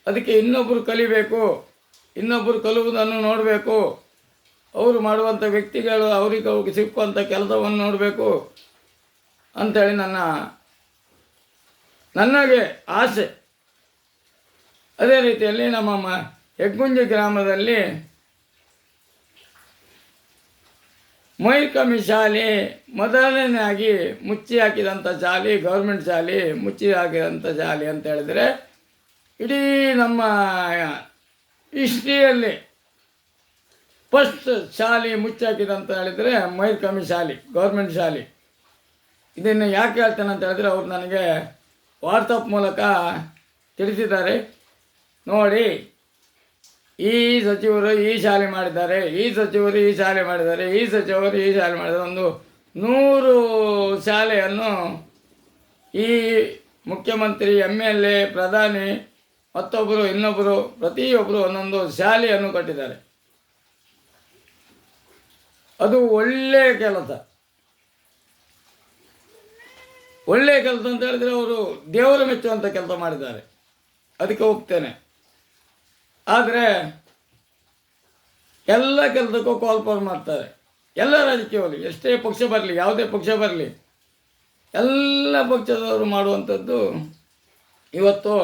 ಅದಕ್ಕೆ ಇನ್ನೊಬ್ಬರು ಕಲಿಬೇಕು, ಇನ್ನೊಬ್ಬರು ಕಲಿಯುವುದನ್ನು ನೋಡಬೇಕು, ಅವರು ಮಾಡುವಂಥ ವ್ಯಕ್ತಿಗಳು ಅವರಿಗೆ ಸಿಕ್ಕುವಂಥ ಕೆಲಸವನ್ನು ನೋಡಬೇಕು ಅಂಥೇಳಿ ನನಗೆ ಆಸೆ. ಅದೇ ರೀತಿಯಲ್ಲಿ ನಮ್ಮ ಹೆಗ್ಗುಂಜಿ ಗ್ರಾಮದಲ್ಲಿ ಮೊಯ್ಕಮ್ಮಿ ಶಾಲೆ ಮೊದಲನೇದಾಗಿ ಮುಚ್ಚಿ ಹಾಕಿದಂಥ ಶಾಲೆ, ಗೌರ್ಮೆಂಟ್ ಶಾಲೆ ಮುಚ್ಚಿ ಹಾಕಿದಂಥ ಶಾಲೆ ಅಂತ ಹೇಳಿದರೆ ಇಡೀ ನಮ್ಮ ಹಿಸ್ಟ್ರಿಯಲ್ಲಿ ಫಸ್ಟ್ ಶಾಲೆ ಮುಚ್ಚಾಕಿದಂತ ಹೇಳಿದರೆ ಮೊಯ್ಕಮ್ಮಿ ಶಾಲೆ, ಗೌರ್ಮೆಂಟ್ ಶಾಲೆ. ಇದನ್ನು ಯಾಕೆ ಹೇಳ್ತೇನೆ ಅಂತ ಹೇಳಿದ್ರೆ, ಅವರು ನನಗೆ ವಾಟ್ಸಪ್ ಮೂಲಕ ತಿಳಿಸಿದ್ದಾರೆ. ನೋಡಿ, ಈ ಸಚಿವರು ಈ ಶಾಲೆ ಮಾಡಿದ್ದಾರೆ, ಈ ಸಚಿವರು ಈ ಶಾಲೆ ಮಾಡಿದ್ದಾರೆ, ಈ ಸಚಿವರು ಈ ಶಾಲೆ ಮಾಡಿದ್ದಾರೆ. ಒಂದು 100 ಶಾಲೆಯನ್ನು ಈ ಮುಖ್ಯಮಂತ್ರಿ, MLA, ಪ್ರಧಾನಿ ಮತ್ತೊಬ್ಬರು ಇನ್ನೊಬ್ಬರು ಪ್ರತಿಯೊಬ್ಬರು ಒಂದೊಂದು ಶಾಲೆಯನ್ನು ಕಟ್ಟಿದ್ದಾರೆ. ಅದು ಒಳ್ಳೆಯ ಕೆಲಸ. ಒಳ್ಳೆಯ ಕೆಲಸ ಅಂತ ಹೇಳಿದರೆ ಅವರು ದೇವರು ಮೆಚ್ಚುವಂಥ ಕೆಲಸ ಮಾಡಿದ್ದಾರೆ, ಅದಕ್ಕೆ ಹೋಗ್ತೇನೆ. ಆದರೆ ಎಲ್ಲ ಕೆಲಸಕ್ಕೂ ಕಾಲ್ಫಾರ್ ಮಾಡ್ತಾರೆ. ಎಲ್ಲ ರಾಜಕೀಯವಾಗಿ ಎಷ್ಟೇ ಪಕ್ಷ ಬರಲಿ, ಯಾವುದೇ ಪಕ್ಷ ಬರಲಿ, ಎಲ್ಲ ಪಕ್ಷದವರು ಮಾಡುವಂಥದ್ದು ಇವತ್ತು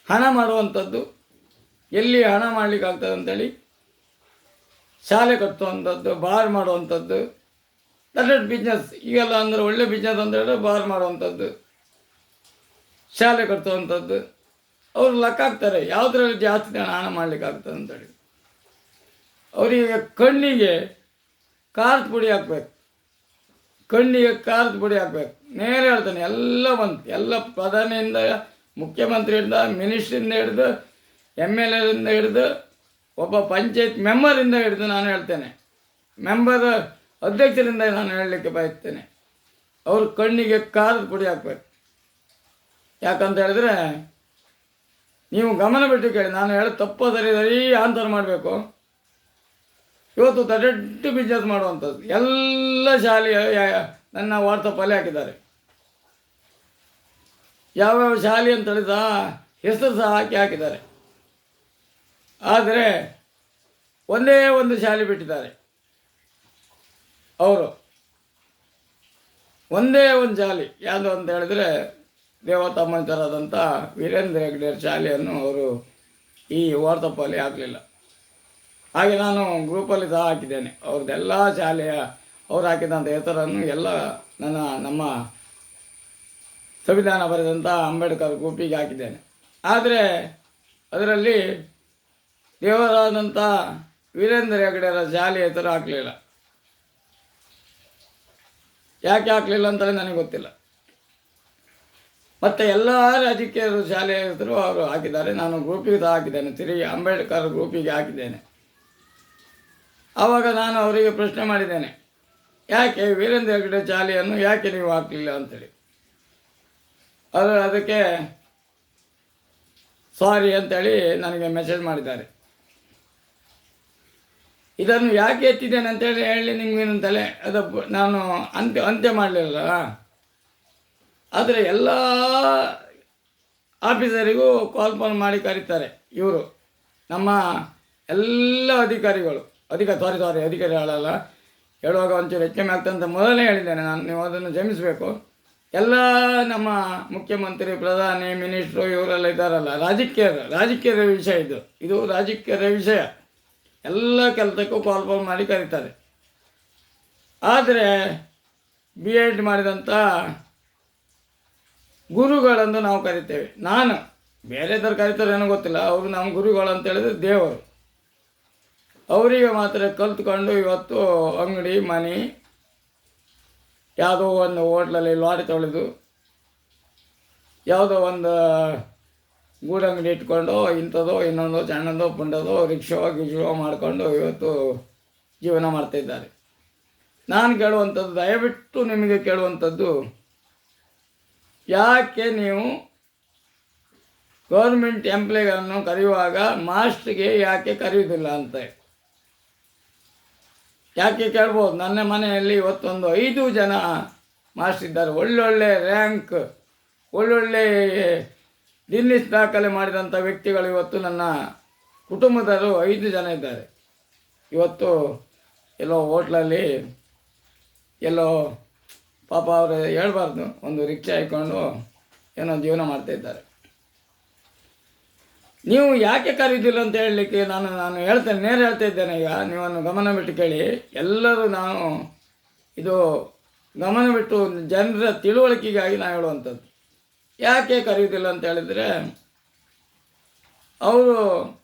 ಹಣ ಮಾಡುವಂಥದ್ದು, ಎಲ್ಲಿ ಹಣ ಮಾಡಲಿಕ್ಕಾಗ್ತದೆ ಅಂತೇಳಿ ಶಾಲೆ ಕಟ್ಟುವಂಥದ್ದು, ಬಾರ್ ಮಾಡುವಂಥದ್ದು, ದಟ್ ಬಿಸ್ನೆಸ್. ಈಗೆಲ್ಲ ಅಂದರೆ ಒಳ್ಳೆ ಬಿಸ್ನೆಸ್ ಅಂತ ಹೇಳಿದ್ರೆ ಬಾರ್ ಮಾಡುವಂಥದ್ದು, ಶಾಲೆ ಕಟ್ಟುವಂಥದ್ದು. ಅವರು ಲೆಕ್ಕ ಹಾಕ್ತಾರೆ ಯಾವುದ್ರಲ್ಲಿ ಜಾಸ್ತಿ ಹಣ ಮಾಡಲಿಕ್ಕಾಗ್ತದೆ ಅಂತೇಳಿ. ಅವರಿಗೆ ಕಣ್ಣಿಗೆ ಖಾರದ ಪುಡಿ ಹಾಕ್ಬೇಕು, ಕಣ್ಣಿಗೆ ಖಾರದ ಪುಡಿ ಹಾಕ್ಬೇಕು. ನೇರ ಹೇಳ್ತಾನೆ, ಎಲ್ಲ ಬಂತು, ಎಲ್ಲ ಪ್ರಧಾನಿಯಿಂದ, ಮುಖ್ಯಮಂತ್ರಿಯಿಂದ, ಮಿನಿಸ್ಟ್ರಿಂದ ಹಿಡಿದು, MLA ಹಿಡಿದು, ಒಬ್ಬ ಪಂಚಾಯತ್ ಮೆಂಬರಿಂದ ಹಿಡಿದು ನಾನು ಹೇಳ್ತೇನೆ, ಮೆಂಬರ್ ಅಧ್ಯಕ್ಷರಿಂದ ನಾನು ಹೇಳಲಿಕ್ಕೆ ಬಯಸ್ತೇನೆ, ಅವರು ಕಣ್ಣಿಗೆ ಖಾರದ ಪುಡಿ ಹಾಕ್ಬೇಕು. ಯಾಕಂತ ಹೇಳಿದ್ರೆ ನೀವು ಗಮನ ಬಿಟ್ಟು ಕೇಳಿ, ನಾನು ಹೇಳೋದು ತಪ್ಪು ಸರಿ ಆನ್ಸರ್ ಮಾಡಬೇಕು. ಇವತ್ತು ದೊಡ್ಡ ಬಿಸ್ನೆಸ್ ಮಾಡುವಂಥದ್ದು ಎಲ್ಲ ಶಾಲೆಯ ನನ್ನ ವಾಟ್ಸಪ್ಪಲ್ಲಿ ಹಾಕಿದ್ದಾರೆ. ಯಾವ್ಯಾವ ಶಾಲೆ ಅಂತೇಳಿ ಸಹ ಹೆಸರು ಸಹ ಹಾಕಿದ್ದಾರೆ. ಆದರೆ ಒಂದೇ ಒಂದು ಶಾಲೆ ಬಿಟ್ಟಿದ್ದಾರೆ ಅವರು, ಒಂದೇ ಒಂದು ಶಾಲೆ. ಯಾವುದು ಅಂತ ಹೇಳಿದ್ರೆ ದೇವತಮ್ಮಂತರಾದಂಥ ವೀರೇಂದ್ರ ಹೆಗ್ಡೆಯವ್ರ ಶಾಲೆಯನ್ನು ಅವರು ಈ ವಾಟ್ಸಪ್ಪಲ್ಲಿ ಹಾಕಲಿಲ್ಲ. ಹಾಗೆ ನಾನು ಗ್ರೂಪಲ್ಲಿ ಸಹ ಹಾಕಿದ್ದೇನೆ ಅವ್ರದ್ದೆಲ್ಲ ಶಾಲೆಯ ಅವ್ರು ಹಾಕಿದಂಥ ಹೆಸರನ್ನು ಎಲ್ಲ ನಮ್ಮ ಸಂವಿಧಾನ ಬರೆದಂಥ ಅಂಬೇಡ್ಕರ್ ಗ್ರೂಪಿಗೆ ಹಾಕಿದ್ದೇನೆ. ಆದರೆ ಅದರಲ್ಲಿ ದೇವರಾದಂಥ ವೀರೇಂದ್ರ ಹೆಗ್ಡೆಯವರ ಶಾಲೆ ಹೆಸರು ಹಾಕಲಿಲ್ಲ. ಯಾಕೆ ಹಾಕಲಿಲ್ಲ ಅಂತಲೇ ನನಗೆ ಗೊತ್ತಿಲ್ಲ. ಮತ್ತು ಎಲ್ಲ ರಾಜಕೀಯರು ಶಾಲೆಯ ಹೆಸರು ಅವರು ಹಾಕಿದ್ದಾರೆ. ನಾನು ಗ್ರೂಪಿಗೆ ಸಹ ಹಾಕಿದ್ದೇನೆ, ತಿರುಗಿ ಅಂಬೇಡ್ಕರ್ ಗ್ರೂಪಿಗೆ ಹಾಕಿದ್ದೇನೆ. ಆವಾಗ ನಾನು ಅವರಿಗೆ ಪ್ರಶ್ನೆ ಮಾಡಿದ್ದೇನೆ, ಯಾಕೆ ವೀರೇಂದ್ರ ಹೆಗ್ಡೆ ಶಾಲೆಯನ್ನು ಯಾಕೆ ನೀವು ಹಾಕಲಿಲ್ಲ ಅಂತೇಳಿ. ಅದಕ್ಕೆ ಸಾರಿ ಅಂತೇಳಿ ನನಗೆ ಮೆಸೇಜ್ ಮಾಡಿದ್ದಾರೆ. ಇದನ್ನು ಯಾಕೆ ಎತ್ತಿದ್ದೇನೆ ಅಂತೇಳಿ ಹೇಳಿ ನಿಮಗೇನಂತಲೇ ಅದು ನಾನು ಅಂತ್ಯ ಮಾಡಲಿಲ್ಲ. ಆದರೆ ಎಲ್ಲ ಆಫೀಸರಿಗೂ ಕಾಲ್ ಮಾಡಿ ಕರೀತಾರೆ ಇವರು, ನಮ್ಮ ಎಲ್ಲ ಅಧಿಕಾರಿಗಳು. ಅಧಿಕಾರಿಗಳಲ್ಲ, ಹೇಳುವಾಗ ಒಂಚೂರು ಹೆಚ್ಚಿಗೆ ಆಗ್ತದೆ ಅಂತ ಮೊದಲೇ ಹೇಳಿದ್ದೇನೆ ನಾನು, ನೀವು ಅದನ್ನು ಕ್ಷಮಿಸಬೇಕು. ಎಲ್ಲ ನಮ್ಮ ಮುಖ್ಯಮಂತ್ರಿ, ಪ್ರಧಾನಿ, ಮಿನಿಸ್ಟ್ರು ಇವರೆಲ್ಲ ಇದ್ದಾರಲ್ಲ, ರಾಜಕೀಯದ ವಿಷಯ ಇದು ರಾಜಕೀಯದ ವಿಷಯ. ಎಲ್ಲ ಕೆಲಸಕ್ಕೂ ಕಾಲ್ ಮಾಡಿ ಕರೀತಾರೆ. ಆದರೆ B.Ed ಮಾಡಿದಂಥ ಗುರುಗಳನ್ನು ನಾವು ಕರಿತೇವೆ. ನಾನು ಬೇರೆದವ್ರು ಕರೀತಾರೆ ಏನೋ ಗೊತ್ತಿಲ್ಲ, ಅವರು ನಮ್ಮ ಗುರುಗಳು ಅಂತ ಹೇಳಿದ್ರೆ ದೇವರು. ಅವರಿಗೆ ಮಾತ್ರ ಕಲ್ತ್ಕೊಂಡು ಇವತ್ತು ಅಂಗಡಿ ಮನೆ, ಯಾವುದೋ ಒಂದು ಹೋಟ್ಲಲ್ಲಿ ಲಾರಿ ತೊಳೆದು, ಯಾವುದೋ ಒಂದು ಗೂಡಂಗಡಿ ಇಟ್ಕೊಂಡು ಇಂಥದ್ದೋ ಇನ್ನೊಂದೋ ಸಣ್ಣದೋ ಪುಂಡದೋ ರಿಕ್ಷೋ ಗಿಕ್ಷೋ ಮಾಡಿಕೊಂಡು ಇವತ್ತು ಜೀವನ ಮಾಡ್ತಾಯಿದ್ದಾರೆ. ನಾನು ಕೇಳುವಂಥದ್ದು, ದಯವಿಟ್ಟು ನಿಮಗೆ ಕೇಳುವಂಥದ್ದು, ಯಾಕೆ ನೀವು ಗೌರ್ಮೆಂಟ್ ಎಂಪ್ಲಾಯ್ಗಳನ್ನು ಕರೆಯುವಾಗ ಮಾಸ್ಟ್ರಿಗೆ ಯಾಕೆ ಕರೆಯುವುದಿಲ್ಲ ಅಂತ ಯಾಕೆ ಕೇಳ್ಬೋದು. ನನ್ನ ಮನೆಯಲ್ಲಿ ಇವತ್ತೊಂದು 5 ಜನ ಮಾಸ್ಟರ್ ಇದ್ದಾರೆ, ಒಳ್ಳೊಳ್ಳೆ ರ್ಯಾಂಕ್, ಒಳ್ಳೊಳ್ಳೆ ಗಿನ್ನಿಸ್ ದಾಖಲೆ ಮಾಡಿದಂಥ ವ್ಯಕ್ತಿಗಳು ಇವತ್ತು ನನ್ನ ಕುಟುಂಬದವರು 5 ಜನ ಇದ್ದಾರೆ. ಇವತ್ತು ಎಲ್ಲೋ ಹೋಟ್ಲಲ್ಲಿ ಎಲ್ಲೋ ಪಾಪ ಅವರು ಹೇಳ್ಬಾರ್ದು, ಒಂದು ರಿಕ್ಷಾ ಹಾಕ್ಕೊಂಡು ಏನೋ ಜೀವನ ಮಾಡ್ತಾಯಿದ್ದಾರೆ. ನೀವು ಯಾಕೆ ಕರೀದಿಲ್ಲ ಅಂತ ಹೇಳಲಿಕ್ಕೆ ನಾನು ಹೇಳ್ತೇನೆ, ನೇರ ಹೇಳ್ತಾ ಇದ್ದೇನೆ. ಈಗ ನೀವನ್ನು ಗಮನ ಬಿಟ್ಟು ಕೇಳಿ, ಎಲ್ಲರೂ ನಾನು ಇದು ಗಮನ ಬಿಟ್ಟು ಜನರ ತಿಳುವಳಿಕೆಗಾಗಿ ನಾನು ಹೇಳುವಂಥದ್ದು. ಯಾಕೆ ಕರೆಯುವುದಿಲ್ಲ ಅಂತ ಹೇಳಿದರೆ, ಅವರು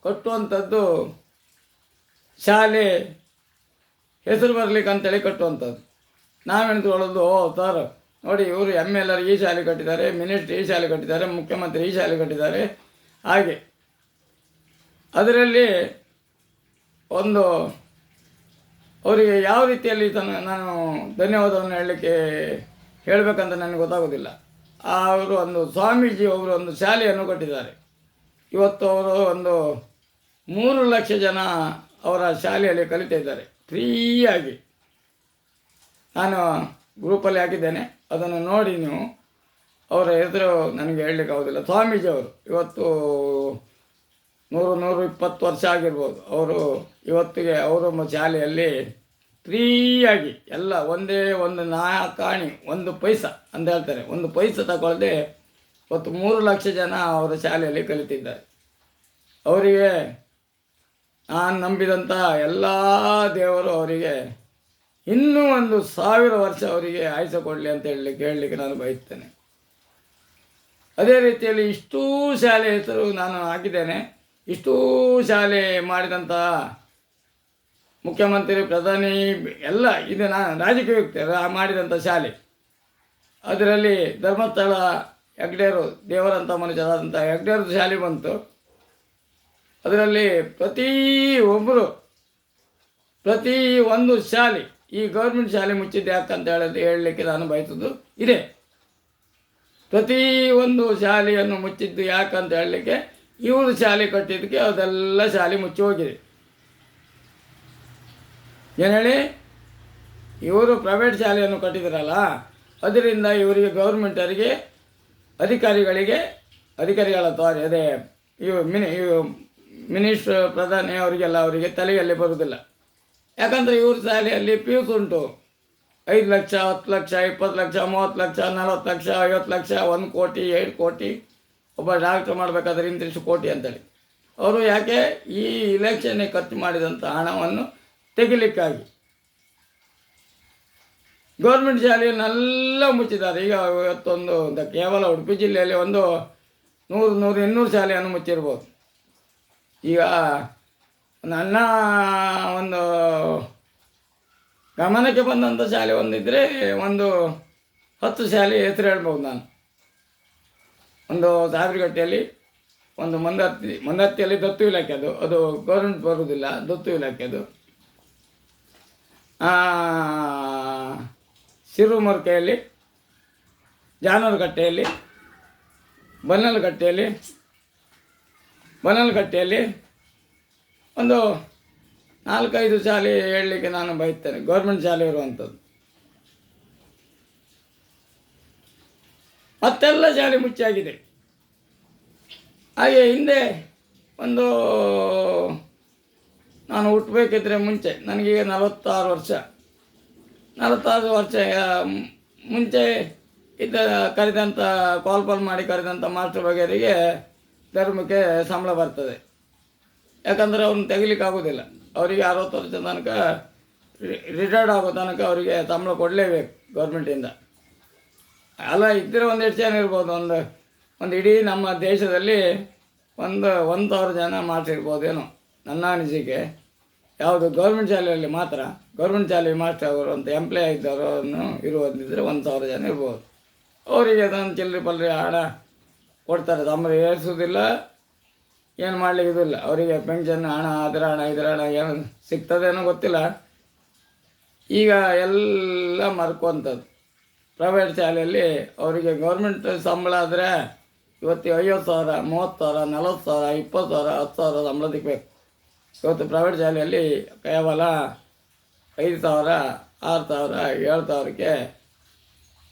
ಕಟ್ಟುವಂಥದ್ದು ಶಾಲೆ ಹೆಸರು ಬರಲಿಕ್ಕೆ ಅಂತೇಳಿ ಕಟ್ಟುವಂಥದ್ದು. ನಾವೆಂದುಕೊಳ್ಳೋದು, ಓ ಸರ್ ನೋಡಿ ಇವರು MLA ಈ ಶಾಲೆ ಕಟ್ಟಿದ್ದಾರೆ, ಮಿನಿಸ್ಟ್ರಿ ಈ ಶಾಲೆ ಕಟ್ಟಿದ್ದಾರೆ, ಮುಖ್ಯಮಂತ್ರಿ ಈ ಶಾಲೆ ಕಟ್ಟಿದ್ದಾರೆ. ಹಾಗೆ ಅದರಲ್ಲಿ ಒಂದು ಅವರಿಗೆ ಯಾವ ರೀತಿಯಲ್ಲಿ ನಾನು ಧನ್ಯವಾದವನ್ನು ಹೇಳಬೇಕಂತ ನನಗೆ ಗೊತ್ತಾಗೋದಿಲ್ಲ. ಅವರು ಒಂದು ಸ್ವಾಮೀಜಿ ಅವರು ಒಂದು ಶಾಲೆಯನ್ನು ಕಟ್ಟಿದ್ದಾರೆ. ಇವತ್ತು ಅವರು ಒಂದು 3 ಲಕ್ಷ ಜನ ಅವರ ಶಾಲೆಯಲ್ಲಿ ಕಲಿತಾ ಇದ್ದಾರೆ ಫ್ರೀಯಾಗಿ. ನಾನು ಗ್ರೂಪಲ್ಲಿ ಹಾಕಿದ್ದೇನೆ, ಅದನ್ನು ನೋಡಿ ನೀವು. ಅವರ ಹೆಸರು ನನಗೆ ಹೇಳಲಿಕ್ಕೆ ಆಗೋದಿಲ್ಲ. ಸ್ವಾಮೀಜಿ ಅವರು ಇವತ್ತು 100-120 ವರ್ಷ ಆಗಿರ್ಬೋದು. ಅವರು ಇವತ್ತಿಗೆ ಅವರು ಶಾಲೆಯಲ್ಲಿ ಫ್ರೀಯಾಗಿ ಎಲ್ಲ ಒಂದೇ ಒಂದು ನಾಕಾಣಿ, 1 ಪೈಸಾ ಅಂತ ಹೇಳ್ತಾರೆ, 1 ಪೈಸಾ ತಗೊಳ್ಳದೆ ಇವತ್ತು 3 ಲಕ್ಷ ಜನ ಅವರ ಶಾಲೆಯಲ್ಲಿ ಕಲಿತಿದ್ದಾರೆ. ಅವರಿಗೆ ನಾನು ನಂಬಿದಂಥ ಎಲ್ಲ ದೇವರು ಅವರಿಗೆ ಇನ್ನೂ 1,000 ವರ್ಷ ಅವರಿಗೆ ಆಯುಷ್ಯ ಕೊಡಲಿ ಅಂತ ಹೇಳಲಿಕ್ಕೆ ನಾನು ಬಯಸ್ತೇನೆ. ಅದೇ ರೀತಿಯಲ್ಲಿ ಇಷ್ಟೂ ಶಾಲೆ ಹೆಸರು ನಾನು ಹಾಕಿದ್ದೇನೆ. ಇಷ್ಟೂ ಶಾಲೆ ಮಾಡಿದಂಥ ಮುಖ್ಯಮಂತ್ರಿ, ಪ್ರಧಾನಿ ಎಲ್ಲ ಇದು ನಾನು ರಾಜಕೀಯ ವ್ಯಕ್ತಿ ಮಾಡಿದಂಥ ಶಾಲೆ. ಅದರಲ್ಲಿ ಧರ್ಮಸ್ಥಳ ಹೆಗ್ಡೆಯರು ದೇವರಂಥ ಮನುಷ್ಯರಾದಂಥ ಹೆಗ್ಡೆಯರದ್ದು ಶಾಲೆ ಬಂತು. ಅದರಲ್ಲಿ ಪ್ರತಿ ಒಂದು ಶಾಲೆ, ಈ ಗೌರ್ಮೆಂಟ್ ಶಾಲೆ ಮುಚ್ಚಿದ್ದು ಯಾಕಂತ ಹೇಳಲಿಕ್ಕೆ ನಾನು ಬಯಸೋದು ಇದೆ. ಪ್ರತಿ ಒಂದು ಶಾಲೆಯನ್ನು ಮುಚ್ಚಿದ್ದು ಯಾಕಂತ ಹೇಳಲಿಕ್ಕೆ, ಇವರು ಶಾಲೆ ಕಟ್ಟಿದ್ದಕ್ಕೆ ಅದೆಲ್ಲ ಶಾಲೆ ಮುಚ್ಚಿ ಹೋಗಿದೆ. ಏನು ಹೇಳಿ, ಇವರು ಪ್ರೈವೇಟ್ ಶಾಲೆಯನ್ನು ಕಟ್ಟಿದ್ರಲ್ಲ, ಅದರಿಂದ ಇವರಿಗೆ ಗೌರ್ಮೆಂಟರಿಗೆ ಅಧಿಕಾರಿಗಳ ಅದೇ ಇವು ಮಿನಿಸ್ಟ್ರ್, ಪ್ರಧಾನಿ ಅವರಿಗೆ ತಲೆಯಲ್ಲಿ ಬರುವುದಿಲ್ಲ. ಯಾಕಂದರೆ ಇವ್ರ ಶಾಲೆಯಲ್ಲಿ ಫೀಸ್ ಉಂಟು 5 ಲಕ್ಷ, 10 ಲಕ್ಷ, 20 ಲಕ್ಷ, 30 ಲಕ್ಷ, 40 ಲಕ್ಷ, 50 ಲಕ್ಷ, 1 ಕೋಟಿ, 2 ಕೋಟಿ. ಒಬ್ಬ ಡಾಕ್ಟ್ರ್ ಮಾಡಬೇಕಾದ್ರೆ ಇಂತಿಷ್ಟು ಕೋಟಿ ಅಂತೇಳಿ. ಅವರು ಯಾಕೆ ಈ ಇಲೆಕ್ಷನ್ಗೆ ಖರ್ಚು ಮಾಡಿದಂಥ ಹಣವನ್ನು ತೆಗಿಲಿಕ್ಕಾಗಿ ಗೌರ್ಮೆಂಟ್ ಶಾಲೆಯನ್ನೆಲ್ಲ ಮುಚ್ಚಿದ್ದಾರೆ. ಈಗ ಇವತ್ತೊಂದು ಕೇವಲ ಉಡುಪಿ ಜಿಲ್ಲೆಯಲ್ಲಿ 100-200 ಶಾಲೆಯನ್ನು ಮುಚ್ಚಿರ್ಬೋದು. ಈಗ ನನ್ನ ಒಂದು ಗಮನಕ್ಕೆ ಬಂದಂಥ ಶಾಲೆ ಒಂದಿದ್ದರೆ 10 ಶಾಲೆ ಹೆಸರು ಹೇಳ್ಬೋದು ನಾನು. ಒಂದು ಸಾಗರಗಟ್ಟೆಯಲ್ಲಿ, ಒಂದು ಮಂದತ್ತಿಯಲ್ಲಿ ದತ್ತು ಇಲಾಖೆದು, ಅದು ಗೌರ್ಮೆಂಟ್ ಬರುವುದಿಲ್ಲ, ದತ್ತು ಇಲಾಖೆದು. ಸಿರುಮರ್ಕೆಯಲ್ಲಿ, ಜಾನೂರುಕಟ್ಟೆಯಲ್ಲಿ, ಬನ್ನಲಕಟ್ಟೆಯಲ್ಲಿ ಒಂದು 4-5 ಶಾಲೆ ಹೇಳಲಿಕ್ಕೆ ನಾನು ಬಯಸ್ತೇನೆ, ಗೌರ್ಮೆಂಟ್ ಶಾಲೆ ಇರುವಂಥದ್ದು. ಮತ್ತೆಲ್ಲ ಶಾಲೆ ಮುಚ್ಚಾಗಿದೆ. ಹಾಗೆ ಹಿಂದೆ ನಾನು ಹುಟ್ಟಬೇಕಿದ್ರೆ ಮುಂಚೆ, ನನಗೀಗ 46 ವರ್ಷ. 46 ವರ್ಷ ಮುಂಚೆ ಕರೆದಂಥ ಕಾಲ್ ಮಾಡಿ ಕರೆದಂಥ ಮಾಸ್ಟರ್ ಬಗೆಯರಿಗೆ ಧರ್ಮಕ್ಕೆ ಸಂಬಳ ಬರ್ತದೆ. ಯಾಕಂದರೆ ಅವ್ರನ್ನ ತೆಗಿಲಿಕ್ಕೆ ಆಗೋದಿಲ್ಲ. ಅವರಿಗೆ 60 ವರ್ಷ ತನಕ ರಿಟೈರ್ಡ್ ಆಗೋ ತನಕ ಅವರಿಗೆ ಸಂಬಳ ಕೊಡಲೇಬೇಕು ಗೌರ್ಮೆಂಟಿಂದ. ಅಲ್ಲ ಇದ್ದರೆ 1 ಜನ ಇರ್ಬೋದು. ಒಂದು ಇಡೀ ನಮ್ಮ ದೇಶದಲ್ಲಿ 1,000 ಜನ ಮಾಡ್ತಿರ್ಬೋದೇನೋ ನನ್ನ ಅನಿಸಿಕೆ. ಯಾವುದು ಗೌರ್ಮೆಂಟ್ ಶಾಲೆಯಲ್ಲಿ ಮಾತ್ರ, ಗೌರ್ಮೆಂಟ್ ಶಾಲೆ ಮಾಸ್ಟರ್ ಅವರು ಅಂತ ಎಂಪ್ಲಾಯ್ ಇದ್ದವರನ್ನು ಇರುವಂತಿದ್ದರೆ 1,000 ಜನ ಇರ್ಬೋದು. ಅವರಿಗೆ ಅದನ್ನು ಚಿಲ್ಲರೆ ಹಣ ಕೊಡ್ತಾರೆ, ಸಂಬಳ ಏರಿಸೋದಿಲ್ಲ, ಏನು ಮಾಡಲಿಕ್ಕೆ ಇದಿಲ್ಲ. ಅವರಿಗೆ ಪೆನ್ಷನ್ ಹಣ, ಅದರ ಹಣ ಏನು ಸಿಗ್ತದೇನೋ ಗೊತ್ತಿಲ್ಲ. ಈಗ ಎಲ್ಲ ಮರ್ಕೋಂಥದ್ದು. ಪ್ರೈವೇಟ್ ಶಾಲೆಯಲ್ಲಿ ಅವರಿಗೆ ಗೌರ್ಮೆಂಟ್ ಸಂಬಳ ಆದರೆ ಇವತ್ತು 50,000, 30,000, 40,000, 20,000, 10,000 ಸಂಬಳ ಸಿಗಬೇಕು. ಇವತ್ತು ಪ್ರೈವೇಟ್ ಶಾಲೆಯಲ್ಲಿ ಕೇವಲ 5,000, 6,000, 7,000ಕ್ಕೆ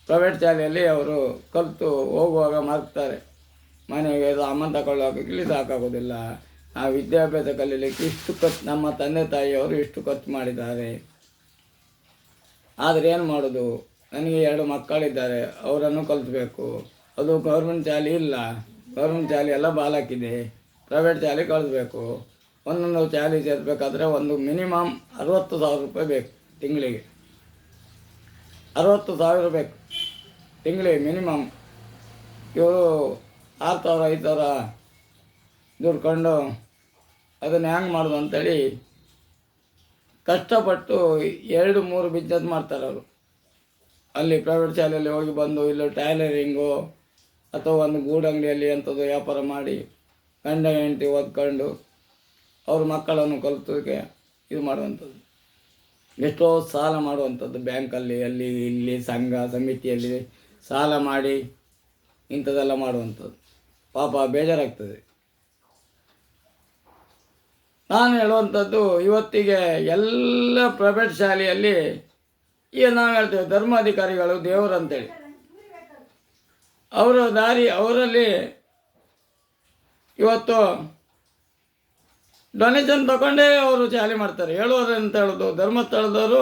ಪ್ರೈವೇಟ್ ಶಾಲೆಯಲ್ಲಿ ಅವರು ಕಲಿತು ಹೋಗುವಾಗ ಮಾರ್ಕ್ತಾರೆ. ಮನೆಗೆ ಸಾಮಾನು ತಗೊಳ್ಳೋಕೆ ಸಾಕಾಗೋದಿಲ್ಲ. ಆ ವಿದ್ಯಾಭ್ಯಾಸ ಕಲೀಲಿಕ್ಕೆ ಇಷ್ಟು ನಮ್ಮ ತಂದೆ ತಾಯಿಯವರು ಇಷ್ಟು ಖರ್ಚು ಮಾಡಿದ್ದಾರೆ. ಆದರೆ ಏನು ಮಾಡೋದು, ನನಗೆ 2 ಮಕ್ಕಳಿದ್ದಾರೆ, ಅವರನ್ನು ಕಲಿಸ್ಬೇಕು. ಅದು ಗೌರ್ಮೆಂಟ್ ಶಾಲೆ ಇಲ್ಲ, ಗೌರ್ಮೆಂಟ್ ಶಾಲೆ ಎಲ್ಲ ಬಾಲಾಕಿದೆ, ಪ್ರೈವೇಟ್ ಶಾಲೆ ಕಳಿಸ್ಬೇಕು. ಒಂದೊಂದು ಶಾಲೆ ಸೇರಿಸ್ಬೇಕಾದ್ರೆ ಒಂದು ಮಿನಿಮಮ್ 60,000 ರೂಪಾಯಿ ಬೇಕು ತಿಂಗಳಿಗೆ. 60,000 ಬೇಕು ತಿಂಗಳಿಗೆ ಮಿನಿಮಮ್. ಇವರು 6,000, 5,000 ದುಡ್ಕೊಂಡು ಅದನ್ನು ಹ್ಯಾಂಗೆ ಮಾಡೋದು ಅಂತೇಳಿ ಕಷ್ಟಪಟ್ಟು 2-3 ಬಿಸ್ನೆಸ್ ಮಾಡ್ತಾರೆ ಅವರು. ಅಲ್ಲಿ ಪ್ರೈವೇಟ್ ಶಾಲೆಯಲ್ಲಿ ಹೋಗಿ ಬಂದು ಇಲ್ಲ ಟೈಲರಿಂಗು ಅಥವಾ ಒಂದು ಗೂಡಂಗಡಿಯಲ್ಲಿ ಅಂಥದ್ದು ವ್ಯಾಪಾರ ಮಾಡಿ ಗಂಡ ಹೆಂಡತಿ ಓದ್ಕೊಂಡು ಅವ್ರ ಮಕ್ಕಳನ್ನು ಕಲಿಸೋದಕ್ಕೆ ಇದು ಮಾಡುವಂಥದ್ದು. ಎಷ್ಟೋ ಸಾಲ ಮಾಡುವಂಥದ್ದು ಬ್ಯಾಂಕಲ್ಲಿ, ಅಲ್ಲಿ ಇಲ್ಲಿ ಸಂಘ ಸಮಿತಿಯಲ್ಲಿ ಸಾಲ ಮಾಡಿ ಇಂಥದ್ದೆಲ್ಲ ಮಾಡುವಂಥದ್ದು. ಪಾಪ ಬೇಜಾರಾಗ್ತದೆ. ನಾನು ಹೇಳುವಂಥದ್ದು, ಇವತ್ತಿಗೆ ಎಲ್ಲ ಪ್ರೈವೇಟ್ ಶಾಲೆಯಲ್ಲಿ ಈಗ ನಾವು ಹೇಳ್ತೇವೆ ಧರ್ಮಾಧಿಕಾರಿಗಳು ದೇವರು ಅಂತೇಳಿ, ಅವರ ದಾರಿ ಅವರಲ್ಲಿ ಇವತ್ತು ಡೊನೇಷನ್ ತಗೊಂಡೇ ಅವರು ಶಾಲೆ ಮಾಡ್ತಾರೆ. ಹೇಳೋರು ಅಂತ ಹೇಳೋದು, ಧರ್ಮಸ್ಥಳದವರು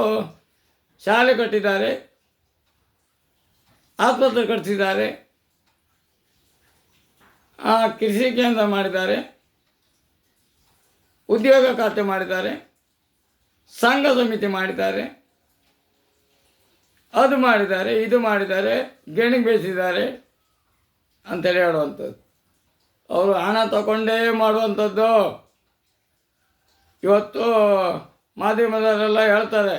ಶಾಲೆ ಕಟ್ಟಿದ್ದಾರೆ, ಆಸ್ಪತ್ರೆ ಕಟ್ಟಿಸಿದ್ದಾರೆ, ಕೃಷಿ ಕೇಂದ್ರ ಮಾಡಿದ್ದಾರೆ, ಉದ್ಯೋಗ ಖಾತೆ ಮಾಡಿದ್ದಾರೆ, ಸಂಘ ಸಮಿತಿ ಮಾಡಿದ್ದಾರೆ, ಅದು ಮಾಡಿದ್ದಾರೆ, ಇದು ಮಾಡಿದ್ದಾರೆ, ಗೇಣಿಗೆ ಬೇಯಿಸಿದ್ದಾರೆ ಅಂತೇಳಿ ಹೇಳುವಂಥದ್ದು. ಅವರು ಹಣ ತಗೊಂಡೇ ಮಾಡುವಂಥದ್ದು. ಇವತ್ತು ಮಾಧ್ಯಮದವರೆಲ್ಲ ಹೇಳ್ತಾರೆ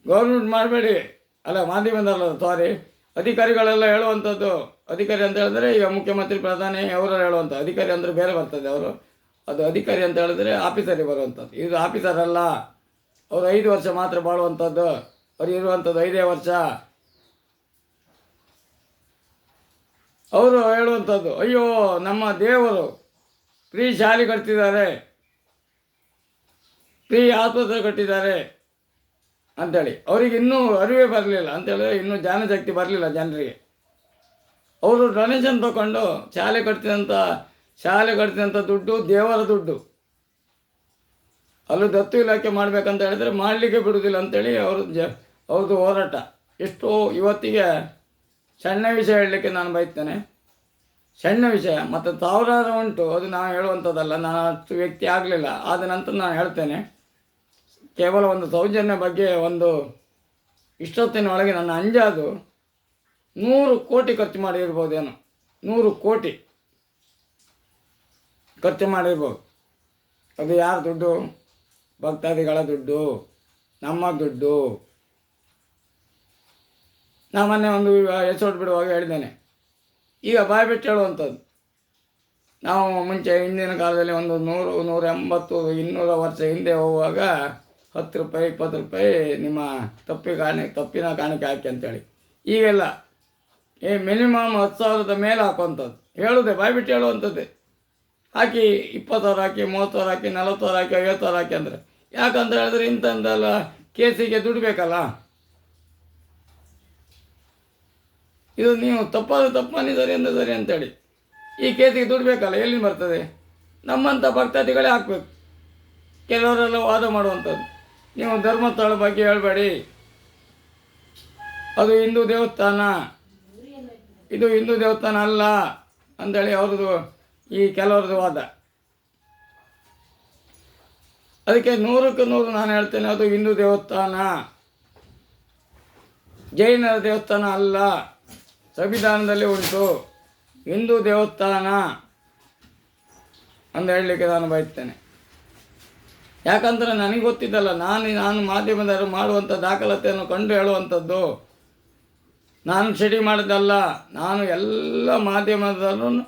ಗೌರ್ಮೆಂಟ್ ಮಾಡಬೇಡಿ, ಅಲ್ಲ ಮಾಧ್ಯಮದಲ್ಲ ಸಾರಿ ಅಧಿಕಾರಿಗಳೆಲ್ಲ ಹೇಳುವಂಥದ್ದು. ಅಧಿಕಾರಿ ಅಂತ ಹೇಳಿದ್ರೆ ಈಗ ಮುಖ್ಯಮಂತ್ರಿ ಪ್ರಧಾನಿ ಅವರು ಹೇಳುವಂಥ ಅಧಿಕಾರಿ ಅಂದರೆ ಬೇರೆ ಬರ್ತದೆ. ಅವರು ಅದು ಅಧಿಕಾರಿ ಅಂತ ಹೇಳಿದ್ರೆ ಆಫೀಸರಿಗೆ ಬರುವಂಥದ್ದು. ಇದು ಆಫೀಸರ್ ಅಲ್ಲ, ಅವರು 5 ವರ್ಷ ಮಾತ್ರ ಬಾಳುವಂಥದ್ದು. ಅವ್ರು ಇರುವಂಥದ್ದು 5 ವರ್ಷ. ಅವರು ಹೇಳುವಂಥದ್ದು ಅಯ್ಯೋ ನಮ್ಮ ದೇವರು ಫ್ರೀ ಶಾಲೆ ಕಟ್ತಿದ್ದಾರೆ, ಫ್ರೀ ಆಸ್ಪತ್ರೆ ಕಟ್ಟಿದ್ದಾರೆ ಅಂಥೇಳಿ. ಅವರಿಗೆ ಇನ್ನೂ ಅರಿವೇ ಬರಲಿಲ್ಲ ಅಂತೇಳಿದ್ರೆ, ಇನ್ನೂ ಜ್ಞಾನಶಕ್ತಿ ಬರಲಿಲ್ಲ ಜನರಿಗೆ. ಅವರು ಡೊನೇಷನ್ ತಗೊಂಡು ಶಾಲೆ ಕಟ್ತಿದಂಥ ದುಡ್ಡು ದೇವರ ದುಡ್ಡು. ಅಲ್ಲೂ ದತ್ತು ಇಲಾಖೆ ಮಾಡಬೇಕಂತ ಹೇಳಿದ್ರೆ ಮಾಡಲಿಕ್ಕೆ ಬಿಡುವುದಿಲ್ಲ ಅಂಥೇಳಿ ಅವ್ರದ್ದು ಹೋರಾಟ. ಎಷ್ಟೋ ಇವತ್ತಿಗೆ ಸಣ್ಣ ವಿಷಯ ಹೇಳಲಿಕ್ಕೆ ನಾನು ಬಯಸ್ತೇನೆ. ಸಣ್ಣ ವಿಷಯ ಮತ್ತು ಸಾವಿರಾರು ಉಂಟು, ಅದು ನಾವು ಹೇಳುವಂಥದ್ದಲ್ಲ. ನಾನು ಅಷ್ಟು ವ್ಯಕ್ತಿ ಆಗಲಿಲ್ಲ, ಆದ ನಂತರ ನಾನು ಹೇಳ್ತೇನೆ. ಕೇವಲ ಒಂದು ಸೌಜನ್ಯ ಬಗ್ಗೆ ಒಂದು ಇಷ್ಟೊತ್ತಿನ ಒಳಗೆ ನನ್ನ ಅಂಜಾದು 100 ಕೋಟಿ ಖರ್ಚು ಮಾಡಿರ್ಬೋದೇನೋ. 100 ಕೋಟಿ ಖರ್ಚು ಮಾಡಿರ್ಬೋದು. ಅದು ಯಾರ ದುಡ್ಡು? ಭಕ್ತಾದಿಗಳ ದುಡ್ಡು, ನಮ್ಮ ದುಡ್ಡು. ನಾ ಮೊನ್ನೆ ಒಂದು ಎಪಿಸೋಡ್ ಬಿಡುವಾಗ ಹೇಳಿದ್ದೇನೆ. ಈಗ ಬಾಯ್ಬಿಟ್ಟು ಹೇಳುವಂಥದ್ದು, ನಾವು ಮುಂಚೆ ಹಿಂದಿನ ಕಾಲದಲ್ಲಿ ಒಂದು 100, 180, 200 ವರ್ಷ ಹಿಂದೆ ಹೋಗುವಾಗ 10 ರೂಪಾಯಿ 20 ರೂಪಾಯಿ ನಿಮ್ಮ ತಪ್ಪಿನ ಕಾಣಿಕೆ ಹಾಕಿ ಅಂತೇಳಿ. ಈಗೆಲ್ಲ ಮಿನಿಮಮ್ 10,000 ಮೇಲೆ ಹಾಕುವಂಥದ್ದು. ಹೇಳೋದೆ ಬಾಯ್ಬಿಟ್ಟು ಹೇಳುವಂಥದ್ದೇ. ಹಾಕಿ 20,000 ಹಾಕಿ, 30,000 ಹಾಕಿ, 40,000 ಹಾಕಿ, 50,000 ಹಾಕಿ ಅಂದರೆ ಯಾಕಂತ ಹೇಳಿದ್ರೆ ಇಂಥದ್ದೆಲ್ಲ ಕೇಸಿಗೆ ದುಡ್ಡು ಬೇಕಲ್ಲ. ಇದು ನೀವು ತಪ್ಪನಿ ಸರಿ ಅಂದರೆ ಸರಿ ಅಂತೇಳಿ ಈ ಕೇಸಿಗೆ ದುಡ್ಡು ಬೇಕಲ್ಲ, ಎಲ್ಲಿಂದ ಬರ್ತದೆ? ನಮ್ಮಂಥ ಭಕ್ತಾದಿಗಳೇ ಹಾಕಬೇಕು. ಕೆಲವರೆಲ್ಲ ವಾದ ಮಾಡುವಂಥದ್ದು, ನೀವು ಧರ್ಮಸ್ಥಳ ಬಗ್ಗೆ ಹೇಳಬೇಡಿ, ಅದು ಹಿಂದೂ ದೇವಸ್ಥಾನ, ಇದು ಹಿಂದೂ ದೇವಸ್ಥಾನ ಅಲ್ಲ ಅಂಥೇಳಿ ಅವ್ರದ್ದು ಈ ಕೆಲವ್ರದ್ದು ವಾದ. ಅದಕ್ಕೆ 100ಕ್ಕೆ 100 ನಾನು ಹೇಳ್ತೇನೆ, ಅದು ಹಿಂದೂ ದೇವಸ್ಥಾನ, ಜೈನರ ದೇವಸ್ಥಾನ ಅಲ್ಲ. ಸಂವಿಧಾನದಲ್ಲಿ ಉಂಟು ಹಿಂದೂ ದೇವಸ್ಥಾನ ಅಂತ ಹೇಳಲಿಕ್ಕೆ ನಾನು ಬಯಸ್ತೇನೆ. ಯಾಕಂದರೆ ನನಗೆ ಗೊತ್ತಿದ್ದಲ್ಲ, ನಾನು ಮಾಧ್ಯಮದವರು ಮಾಡುವಂಥ ದಾಖಲಾತಿಯನ್ನು ಕಂಡು ಹೇಳುವಂಥದ್ದು. ನಾನು ಸ್ಟಡಿ ಮಾಡಿದ್ದಲ್ಲ. ನಾನು ಎಲ್ಲ ಮಾಧ್ಯಮದವರನ್ನು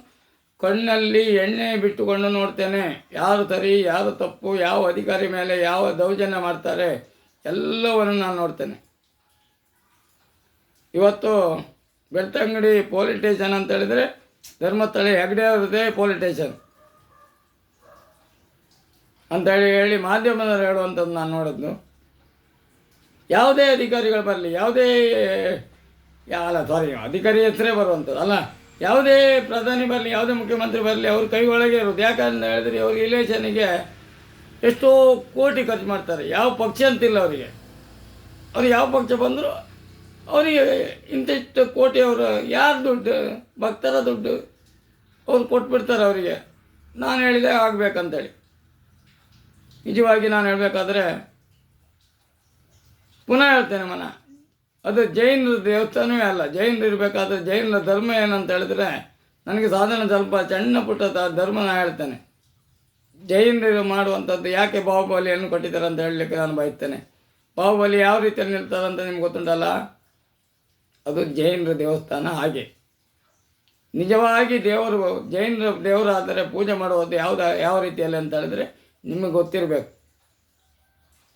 ಕಣ್ಣಲ್ಲಿ ಎಣ್ಣೆ ಬಿಟ್ಟುಕೊಂಡು ನೋಡ್ತೇನೆ. ಯಾರು ಸರಿ, ಯಾರು ತಪ್ಪು, ಯಾವ ಅಧಿಕಾರಿ ಮೇಲೆ ಯಾವ ದೌರ್ಜನ್ಯ ಮಾಡ್ತಾರೆ ಎಲ್ಲವನ್ನು ನಾನು ನೋಡ್ತೇನೆ. ಇವತ್ತು ಬೆಳ್ತಂಗಡಿ ಪೊಲೀಸ್ ಸ್ಟೇಷನ್ ಅಂತ ಹೇಳಿದರೆ ಧರ್ಮಸ್ಥಳ ಹೆಗ್ಡೆ ಅವ್ರದ್ದೇ ಪೊಲೀಸ್ ಸ್ಟೇಷನ್ ಅಂತೇಳಿ ಮಾಧ್ಯಮದವರು ಹೇಳುವಂಥದ್ದು ನಾನು ನೋಡಿದ್ದು. ಯಾವುದೇ ಅಧಿಕಾರಿಗಳು ಬರಲಿ, ಅಧಿಕಾರಿ ಹೆಸರೇ ಬರುವಂಥದ್ದು ಅಲ್ಲ, ಯಾವುದೇ ಪ್ರಧಾನಿ ಬರಲಿ, ಯಾವುದೇ ಮುಖ್ಯಮಂತ್ರಿ ಬರಲಿ, ಅವ್ರ ಕೈ ಒಳಗೆ ಇರೋದು. ಯಾಕಂತ ಹೇಳಿದ್ರೆ ಅವ್ರಿಗೆ ಇಲೆಕ್ಷನಿಗೆ ಎಷ್ಟೋ ಕೋಟಿ ಖರ್ಚು ಮಾಡ್ತಾರೆ. ಯಾವ ಪಕ್ಷ ಅಂತಿಲ್ಲ ಅವರಿಗೆ. ಅವ್ರು ಯಾವ ಪಕ್ಷ ಬಂದರೂ ಅವರಿಗೆ ಇಂತಿಷ್ಟು ಕೋಟಿ, ಅವರು ಯಾರು ದುಡ್ಡು? ಭಕ್ತರ ದುಡ್ಡು ಅವ್ರು ಕೊಟ್ಬಿಡ್ತಾರೆ ಅವರಿಗೆ. ನಾನು ಹೇಳಿದೆ ಆಗಬೇಕಂತೇಳಿ. ನಿಜವಾಗಿ ನಾನು ಹೇಳಬೇಕಾದ್ರೆ ಪುನಃ ಹೇಳ್ತೇನೆ, ಅದು ಜೈನರ ದೇವಸ್ಥಾನವೇ ಅಲ್ಲ. ಜೈನರು ಇರಬೇಕಾದ್ರೆ ಜೈನರ ಧರ್ಮ ಏನಂತ ಹೇಳಿದ್ರೆ, ನನಗೆ ಸಾಧಾರಣ ಸ್ವಲ್ಪ ಸಣ್ಣ ಪುಟ್ಟ ಧರ್ಮ ನಾನು ಹೇಳ್ತೇನೆ. ಜೈನರು ಮಾಡುವಂಥದ್ದು ಯಾಕೆ ಬಾಹುಬಲಿಯನ್ನು ಕೊಟ್ಟಿದ್ದಾರೆ ಅಂತ ಹೇಳಲಿಕ್ಕೆ ನಾನು ಬಯಸ್ತೇನೆ. ಬಾಹುಬಲಿ ಯಾವ ರೀತಿಯಲ್ಲಿ ನಿಲ್ತಾರೆ ಅಂತ ನಿಮ್ಗೆ ಗೊತ್ತುಂಟಲ್ಲ, ಅದು ಜೈನರ ದೇವಸ್ಥಾನ. ಹಾಗೆ ನಿಜವಾಗಿ ಜೈನರ ದೇವರಾದರೆ ಪೂಜೆ ಮಾಡುವುದು ಯಾವ ರೀತಿಯಲ್ಲಿ ಅಂತ ಹೇಳಿದ್ರೆ ನಿಮಗೆ ಗೊತ್ತಿರಬೇಕು.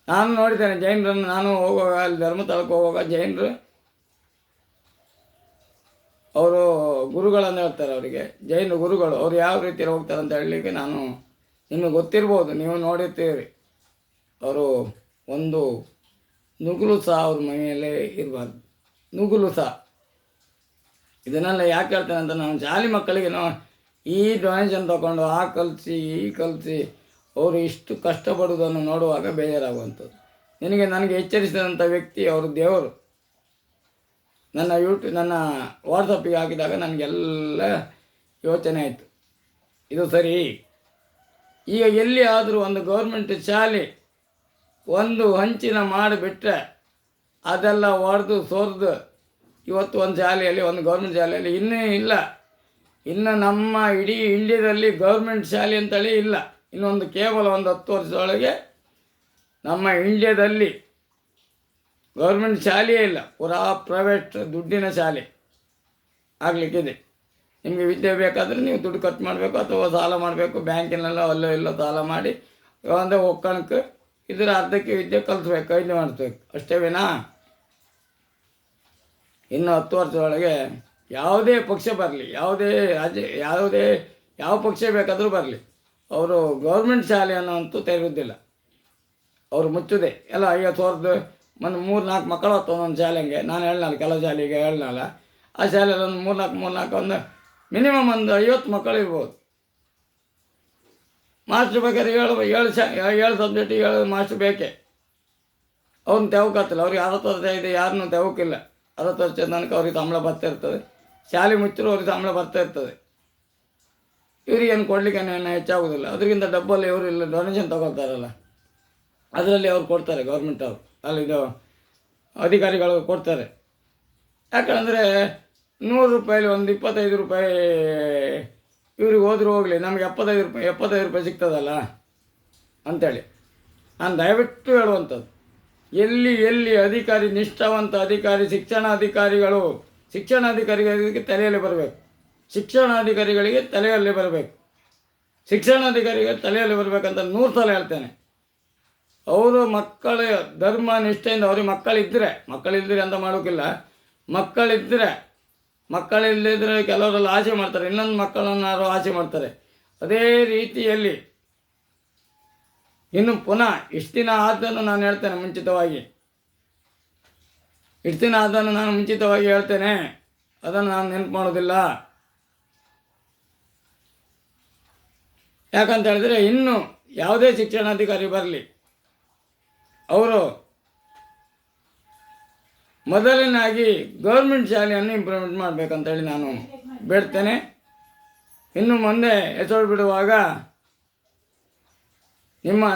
ನಾನು ನೋಡಿದ್ದೇನೆ ಜೈನರನ್ನು. ನಾನು ಹೋಗುವಾಗ ಅಲ್ಲಿ ಧರ್ಮಸ್ಥಳಕ್ಕೆ ಹೋಗುವಾಗ ಜೈನರು ಅವರು ಗುರುಗಳನ್ನು ಹೇಳ್ತಾರೆ. ಅವರಿಗೆ ಜೈನ ಗುರುಗಳು ಅವರು ಯಾವ ರೀತಿಯಲ್ಲಿ ಹೋಗ್ತಾರೆ ಅಂತ ಹೇಳಲಿಕ್ಕೆ ನಾನು ನಿಮಗೆ ಗೊತ್ತಿರ್ಬೋದು, ನೀವು ನೋಡಿರ್ತೀರಿ. ಅವರು ಒಂದು ನುಗ್ಲು ಸಹ ಅವ್ರ ಮನೆಯಲ್ಲೇ ಇರಬಾರ್ದು. ನುಗ್ಲು ಸಹ. ಇದನ್ನೆಲ್ಲ ಯಾಕೆ ಹೇಳ್ತೇನೆ ಅಂತ, ನಾನು ಶಾಲೆ ಮಕ್ಕಳಿಗೆ ಈ ಡೊನೇಷನ್ ತಗೊಂಡು ಕಲಿಸಿ ಅವರು ಇಷ್ಟು ಕಷ್ಟಪಡುವುದನ್ನು ನೋಡುವಾಗ ಬೇಜಾರಾಗುವಂಥದ್ದು. ನನಗೆ ಎಚ್ಚರಿಸಿದಂಥ ವ್ಯಕ್ತಿ ಅವರು ದೇವರು. ನನ್ನ ವಾಟ್ಸಪ್ಪಿಗೆ ಹಾಕಿದಾಗ ನನಗೆಲ್ಲ ಯೋಚನೆ ಆಯಿತು, ಇದು ಸರಿ. ಈಗ ಎಲ್ಲಿ ಆದರೂ ಒಂದು ಗೌರ್ಮೆಂಟ್ ಶಾಲೆ ಒಂದು ಹಂಚಿನ ಮಾಡಿಬಿಟ್ರೆ ಅದೆಲ್ಲ ಒಡೆದು ಸೋರ್ದು ಇವತ್ತು ಒಂದು ಶಾಲೆಯಲ್ಲಿ, ಒಂದು ಗೌರ್ಮೆಂಟ್ ಶಾಲೆಯಲ್ಲಿ ಇನ್ನೂ ಇಲ್ಲ. ಇನ್ನು ನಮ್ಮ ಇಡೀ ಇಂಡಿಯಾದಲ್ಲಿ ಗೌರ್ಮೆಂಟ್ ಶಾಲೆ ಅಂತೇಳಿ ಇಲ್ಲ. ಇನ್ನೊಂದು ಕೇವಲ ಒಂದು 10 ವರ್ಷದೊಳಗೆ ನಮ್ಮ ಇಂಡಿಯಾದಲ್ಲಿ ಗೌರ್ಮೆಂಟ್ ಶಾಲೆಯೇ ಇಲ್ಲ, ಪೂರಾ ಪ್ರೈವೇಟ್ ದುಡ್ಡಿನ ಶಾಲೆ ಆಗಲಿಕ್ಕಿದೆ. ನಿಮಗೆ ವಿದ್ಯೆ ಬೇಕಾದರೆ ನೀವು ದುಡ್ಡು ಖರ್ಚು ಮಾಡಬೇಕು ಅಥವಾ ಸಾಲ ಮಾಡಬೇಕು, ಬ್ಯಾಂಕಿನೆಲ್ಲ ಅಲ್ಲೋ ಇಲ್ಲೋ ಸಾಲ ಮಾಡಿ ಒಂದು ಒಕ್ಕಣಕ್ಕೆ ಇದರ ಅರ್ಧಕ್ಕೆ ವಿದ್ಯೆ ಕಲಿಸ್ಬೇಕು, ಇದು ಮಾಡಿಸ್ಬೇಕು, ಅಷ್ಟೇ ವಿನಾ ಇನ್ನು 10 ವರ್ಷದೊಳಗೆ ಯಾವುದೇ ಪಕ್ಷ ಬರಲಿ, ಯಾವುದೇ ರಾಜ್ಯ, ಯಾವ ಪಕ್ಷ ಬೇಕಾದರೂ ಬರಲಿ, ಅವರು ಗೌರ್ಮೆಂಟ್ ಶಾಲೆಯನ್ನು ಅಂತೂ ತೆರೆಯೋದಿಲ್ಲ. ಅವರು ಮುಚ್ಚುದೆ ಎಲ್ಲ. 50 ವರ್ಷದ ಒಂದು 3-4 ಮಕ್ಕಳು ಹೊತ್ತು ಒಂದೊಂದು ಶಾಲೆಗೆ. ನಾನು ಹೇಳಲ್ಲ, ಕೆಲವು ಶಾಲೆಗೆ ಹೇಳಲ್ಲ, ಆ ಶಾಲೆಯಲ್ಲಿ ಒಂದು 3-4 ಒಂದು ಮಿನಿಮಮ್ ಒಂದು 50 ಮಕ್ಕಳು ಇರ್ಬೋದು. ಮಾಸ್ಟ್ರ್ ಬೇಕಾದ್ರೆ 7 ಸಬ್ಜೆಕ್ಟ್ 7 ಮಾಸ್ಟ್ರ್ ಬೇಕೇ. ಅವ್ರನ್ನ ತೆವಕತ್ತಿಲ್ಲ, ಅವ್ರಿಗೆ 60 ವರ್ಷ ಇದೆ, ಯಾರನ್ನೂ ತೆವಕಿಲ್ಲ. 60 ವರ್ಷ ತನಕ ಅವ್ರಿಗೆ ಸಂಬಳ ಬರ್ತಾ ಇರ್ತದೆ. ಶಾಲೆ ಮುಚ್ಚರು ಅವ್ರಿಗೆ ಸಂಬಳ ಬರ್ತಾ ಇರ್ತದೆ. ಇವರಿಗೇನು ಕೊಡಲಿಕ್ಕೆ ಏನು ಹೆಚ್ಚಾಗೋದಿಲ್ಲ. ಅದಕ್ಕಿಂತ ಡಬ್ಬಲ್ಲಿ ಇವರು ಇಲ್ಲ ಡೊನೇಷನ್ ತೊಗೊಳ್ತಾರಲ್ಲ, ಅದರಲ್ಲಿ ಅವ್ರು ಕೊಡ್ತಾರೆ, ಗೌರ್ಮೆಂಟ್ ಅವರು ಅಲ್ಲಿದು ಅಧಿಕಾರಿಗಳು ಕೊಡ್ತಾರೆ. ಯಾಕಂದರೆ 100 ರೂಪಾಯಲ್ಲಿ ಒಂದು 25 ರೂಪಾಯಿ ಇವ್ರಿಗೆ ಹೋದರೂ ಹೋಗಲಿ, ನಮಗೆ 75 ರೂಪಾಯಿ ಸಿಗ್ತದಲ್ಲ ಅಂಥೇಳಿ ನಾನು ದಯವಿಟ್ಟು ಹೇಳುವಂಥದ್ದು. ಎಲ್ಲಿ ಅಧಿಕಾರಿ, ನಿಷ್ಠಾವಂತ ಅಧಿಕಾರಿ, ಶಿಕ್ಷಣಾಧಿಕಾರಿಗಳಿಗೆ ತಲೆಯಲ್ಲಿ ಬರಬೇಕು. ಶಿಕ್ಷಣಾಧಿಕಾರಿಗಳಿಗೆ ತಲೆಯಲ್ಲಿ ಬರಬೇಕಂತ 100 ಸಲ ಹೇಳ್ತೇನೆ. ಅವರು ಮಕ್ಕಳ ಧರ್ಮ ನಿಷ್ಠೆಯಿಂದ ಅವ್ರಿಗೆ ಮಕ್ಕಳಿದ್ದರೆ ಅಂತ ಮಾಡೋಕ್ಕಿಲ್ಲ. ಮಕ್ಕಳಿಲ್ಲದಿದ್ದರೆ ಕೆಲವರೆಲ್ಲ ಆಸೆ ಮಾಡ್ತಾರೆ, ಇನ್ನೊಂದು ಮಕ್ಕಳನ್ನಾರು ಆಸೆ ಮಾಡ್ತಾರೆ. ಅದೇ ರೀತಿಯಲ್ಲಿ ಇನ್ನು ಪುನಃ ಇಷ್ಟು ದಿನ ಆದನ್ನು ನಾನು ಹೇಳ್ತೇನೆ ಮುಂಚಿತವಾಗಿ, ಹೇಳ್ತೇನೆ, ಅದನ್ನು ನಾನು ನೆನಪು ಮಾಡೋದಿಲ್ಲ. ಯಾಕಂತ ಹೇಳಿದ್ರೆ ಇನ್ನು ಯಾವುದೇ ಶಿಕ್ಷಣಾಧಿಕಾರಿ ಬರಲಿ, ಅವರು ಮೊದಲನಾಗಿ ಗೌರ್ಮೆಂಟ್ ಶಾಲೆಯನ್ನು ಇಂಪ್ರೂವ್ಮೆಂಟ್ ಮಾಡಬೇಕಂತೇಳಿ ನಾನು ಬೇಡ್ತೇನೆ. ಇನ್ನು ಮುಂದೆ ಹೆಸರು ಬಿಡುವಾಗ ನಿಮ್ಮ